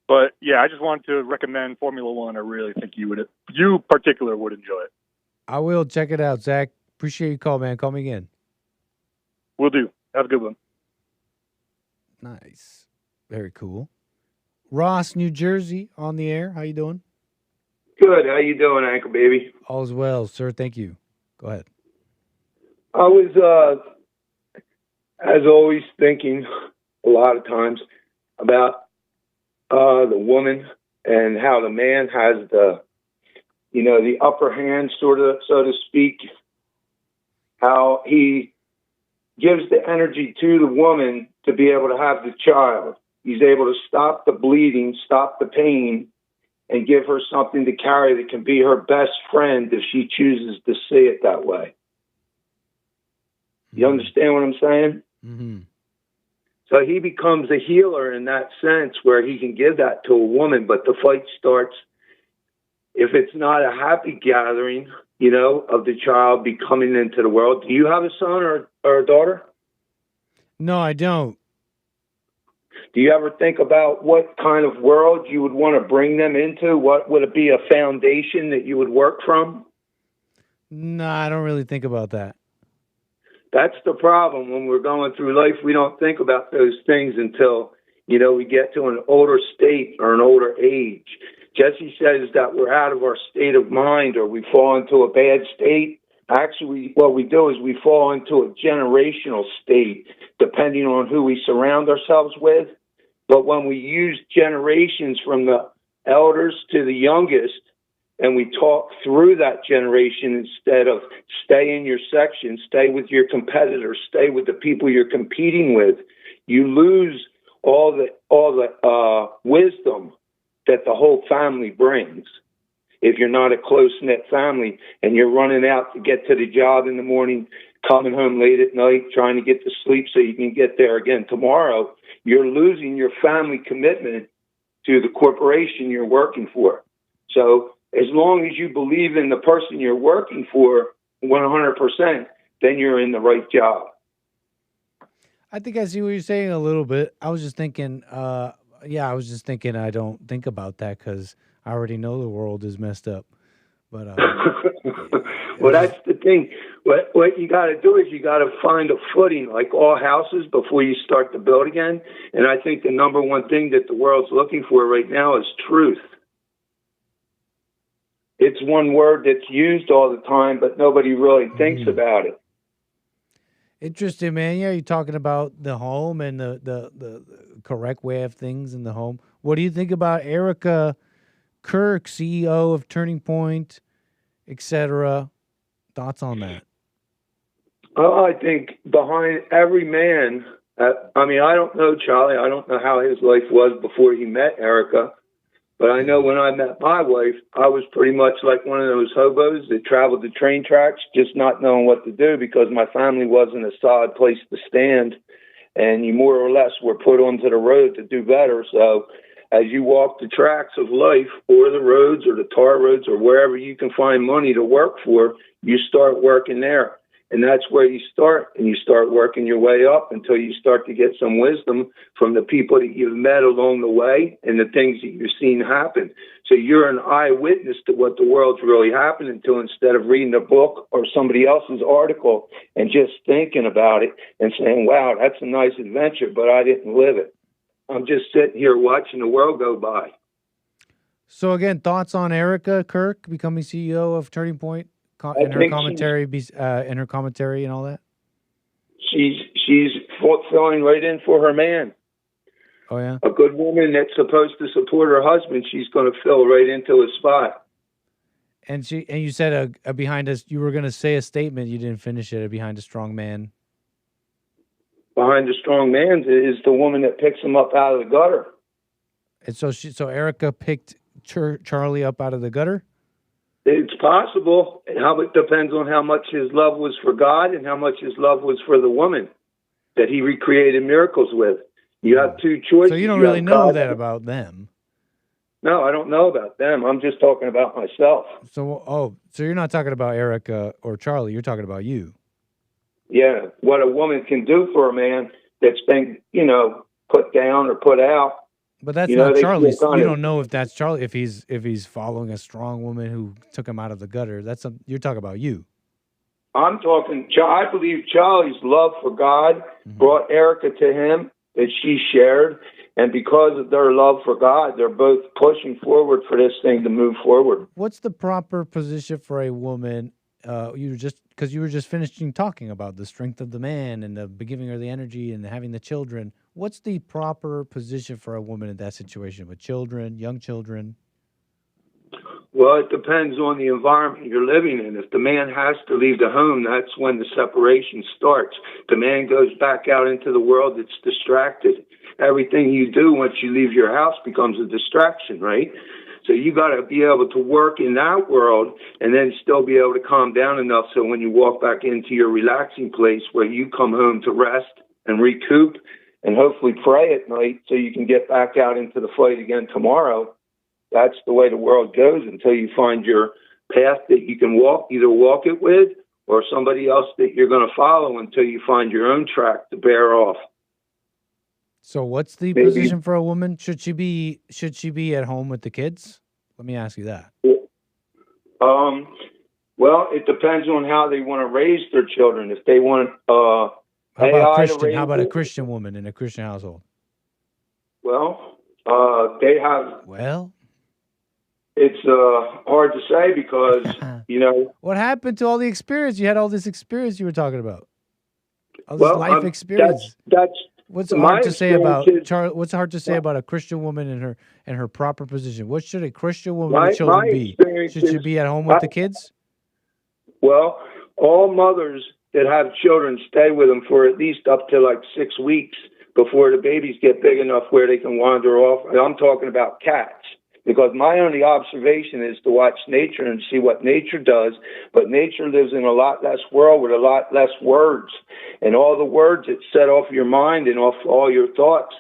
S1: But yeah, I just wanted to recommend Formula One. I really think you particular would enjoy it.
S3: I will check it out, Zach. Appreciate your call, man. Call me again.
S1: Will do. Have a good one.
S3: Nice. Very cool. Ross, New Jersey, on the air. How you doing?
S6: Good. How you doing, Ankle Baby?
S3: All's well, sir. Thank you. Go ahead.
S6: I was, as always, thinking a lot of times about the woman and how the man has the upper hand, sort of, so to speak, how he gives the energy to the woman to be able to have the child. He's able to stop the bleeding, stop the pain, and give her something to carry that can be her best friend if she chooses to see it that way. You understand what I'm saying?
S3: Mm-hmm.
S6: So he becomes a healer in that sense where he can give that to a woman, but the fight starts if it's not a happy gathering, of the child becoming into the world. Do you have a son or a daughter?
S3: No, I don't.
S6: Do you ever think about what kind of world you would want to bring them into? What would it be, a foundation that you would work from?
S3: No, I don't really think about that.
S6: That's the problem. When we're going through life, we don't think about those things until, we get to an older state or an older age. Jesse says that we're out of our state of mind or we fall into a bad state. Actually, what we do is we fall into a generational state, depending on who we surround ourselves with. But when we use generations from the elders to the youngest, and we talk through that generation instead of stay in your section, stay with your competitors, stay with the people you're competing with, you lose all the wisdom that the whole family brings. If you're not a close-knit family and you're running out to get to the job in the morning, coming home late at night, trying to get to sleep so you can get there again tomorrow, you're losing your family commitment to the corporation you're working for. So as long as you believe in the person you're working for 100%, then you're in the right job.
S3: I think I see what you're saying a little bit. I was just thinking, I don't think about that because I already know the world is messed up. But
S6: well, that's the thing. What you got to do is you got to find a footing, like all houses, before you start to build again. And I think the number one thing that the world's looking for right now is truth. It's one word that's used all the time, but nobody really thinks about it.
S3: Interesting, man. Yeah, you're talking about the home and the correct way of things in the home. What do you think about Erica Kirk, CEO of Turning Point, etc.? Thoughts on that?
S6: Well, I think behind every man, I don't know Charlie. I don't know how his life was before he met Erica. But I know when I met my wife, I was pretty much like one of those hobos that traveled the train tracks, just not knowing what to do because my family wasn't a solid place to stand. And you more or less were put onto the road to do better. So as you walk the tracks of life or the roads or the tar roads or wherever you can find money to work for, you start working there. And that's where you start, and you start working your way up until you start to get some wisdom from the people that you've met along the way and the things that you've seen happen. So you're an eyewitness to what the world's really happening to instead of reading a book or somebody else's article and just thinking about it and saying, wow, that's a nice adventure, but I didn't live it. I'm just sitting here watching the world go by.
S3: So again, thoughts on Erica Kirk becoming CEO of Turning Point? In her commentary, and all that,
S6: she's filling right in for her man.
S3: Oh yeah,
S6: a good woman that's supposed to support her husband. She's going to fill right into his spot.
S3: And you said behind us. You were going to say a statement. You didn't finish it. Behind a strong man.
S6: Behind a strong man is the woman that picks him up out of the gutter.
S3: And so Erica picked Charlie up out of the gutter.
S6: It's possible. How it depends on how much his love was for God and how much his love was for the woman that he recreated miracles with. You have two choices.
S3: So you don't really know that about them.
S6: No, I don't know about them. I'm just talking about myself.
S3: So you're not talking about Erica or Charlie. You're talking about you.
S6: Yeah, what a woman can do for a man that's been, put down or put out.
S3: But that's not Charlie. You don't know if that's Charlie, if he's following a strong woman who took him out of the gutter. You're talking about you.
S6: I'm talking. I believe Charlie's love for God brought Erica to him that she shared, and because of their love for God, they're both pushing forward for this thing to move forward.
S3: What's the proper position for a woman? Because you were just finishing talking about the strength of the man and the giving her the energy and having the children. What's the proper position for a woman in that situation with children, young children?
S6: Well, it depends on the environment you're living in. If the man has to leave the home, that's when the separation starts. The man goes back out into the world that's distracted. Everything you do once you leave your house becomes a distraction, right? So you got to be able to work in that world and then still be able to calm down enough so when you walk back into your relaxing place where you come home to rest and recoup and hopefully pray at night so you can get back out into the fight again tomorrow. That's the way the world goes until you find your path that you can either walk it with or somebody else that you're going to follow until you find your own track to bear off.
S3: So what's the position for a woman? Should she be at home with the kids? Let me ask you that.
S6: Well, it depends on how they want to raise their children. If they want
S3: How about a Christian woman in a Christian household?
S6: Well, they have.
S3: Well,
S6: it's hard to say because
S3: what happened to all the experience? You had all this experience you were talking about. All this life experience. What's hard to say about What's hard to say about a Christian woman and her proper position? What should a Christian woman with children be? Should she be at home with the kids?
S6: Well, all mothers that have children stay with them for at least up to like 6 weeks before the babies get big enough where they can wander off. And I'm talking about cats. because my only observation is to watch nature and see what nature does. But nature lives in a lot less world with a lot less words. And all the words that set off your mind and off all your thoughts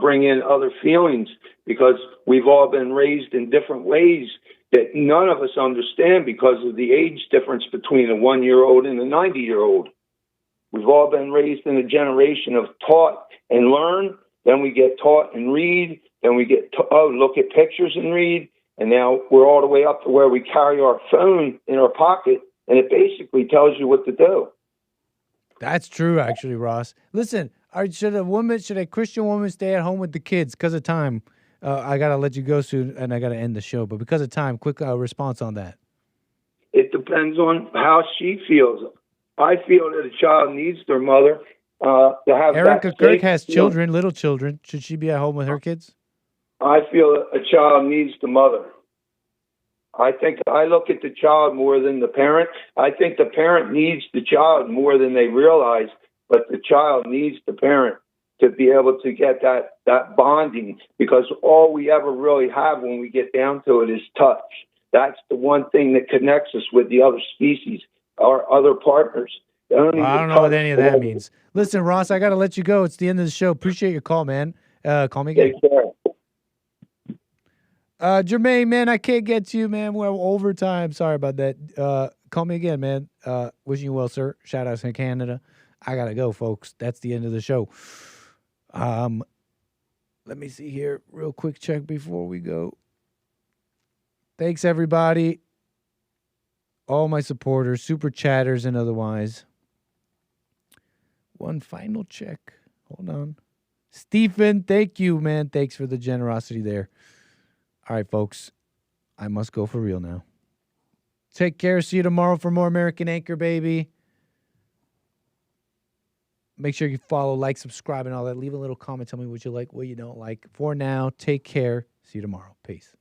S6: bring in other feelings, because we've all been raised in different ways that none of us understand because of the age difference between a 1-year-old and a 90-year-old. We've all been raised in a generation of taught and learn, then we get taught and read, then we get look at pictures and read, and now we're all the way up to where we carry our phone in our pocket, and it basically tells you what to do.
S3: That's true, actually, Ross. Listen, should a Christian woman stay at home with the kids because of time? I got to let you go soon, and I got to end the show. But because of time, quick response on that.
S6: It depends on how she feels. I feel that a child needs their mother to have
S3: Erica Kirk has children, little children. Should she be at home with her kids?
S6: I feel that a child needs the mother. I think I look at the child more than the parent. I think the parent needs the child more than they realize, but the child needs the parent to be able to get that bonding, because all we ever really have when we get down to it is touch. That's the one thing that connects us with the other species, our other partners.
S3: I don't know what any of that means. Listen, Ross, I got to let you go. It's the end of the show. Appreciate your call, man. Call me again.
S6: Take care.
S3: Jermaine, man, I can't get to you, man. We're over time. Sorry about that. Call me again, man. Wishing you well, sir. Shout outs in Canada. I got to go, folks. That's the end of the show. Let me see here. Real quick check before we go. Thanks, everybody. All my supporters, super chatters, and otherwise. One final check. Hold on. Stephen, thank you, man. Thanks for the generosity there. All right, folks. I must go for real now. Take care. See you tomorrow for more American Anchor, baby. Make sure you follow, like, subscribe, and all that. Leave a little comment. Tell me what you like, what you don't like. For now, take care. See you tomorrow. Peace.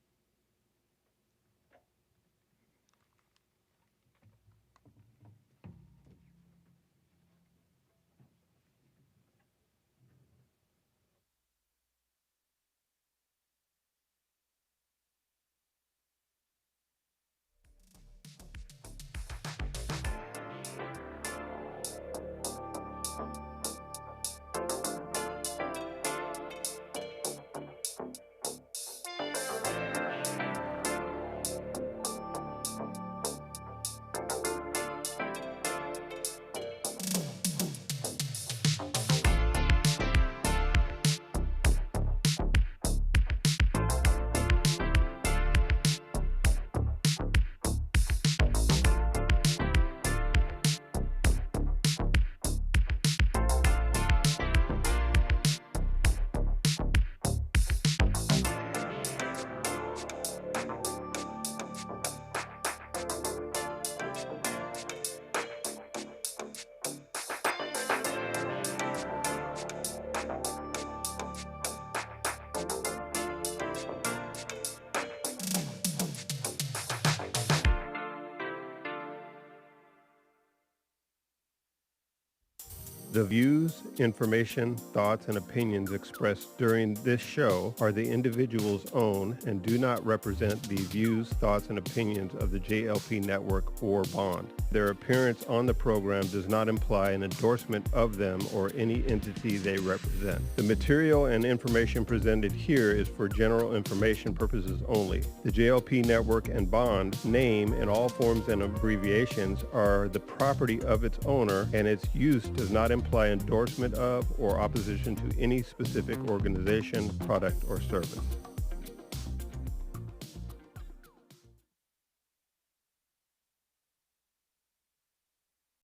S8: The views, information, thoughts, and opinions expressed during this show are the individual's own and do not represent the views, thoughts, and opinions of the JLP Network or Bond. Their appearance on the program does not imply an endorsement of them or any entity they represent. The material and information presented here is for general information purposes only. The JLP Network and Bond name and all forms and abbreviations are the property of its owner, and its use does not imply endorsement of or opposition to any specific organization, product, or service.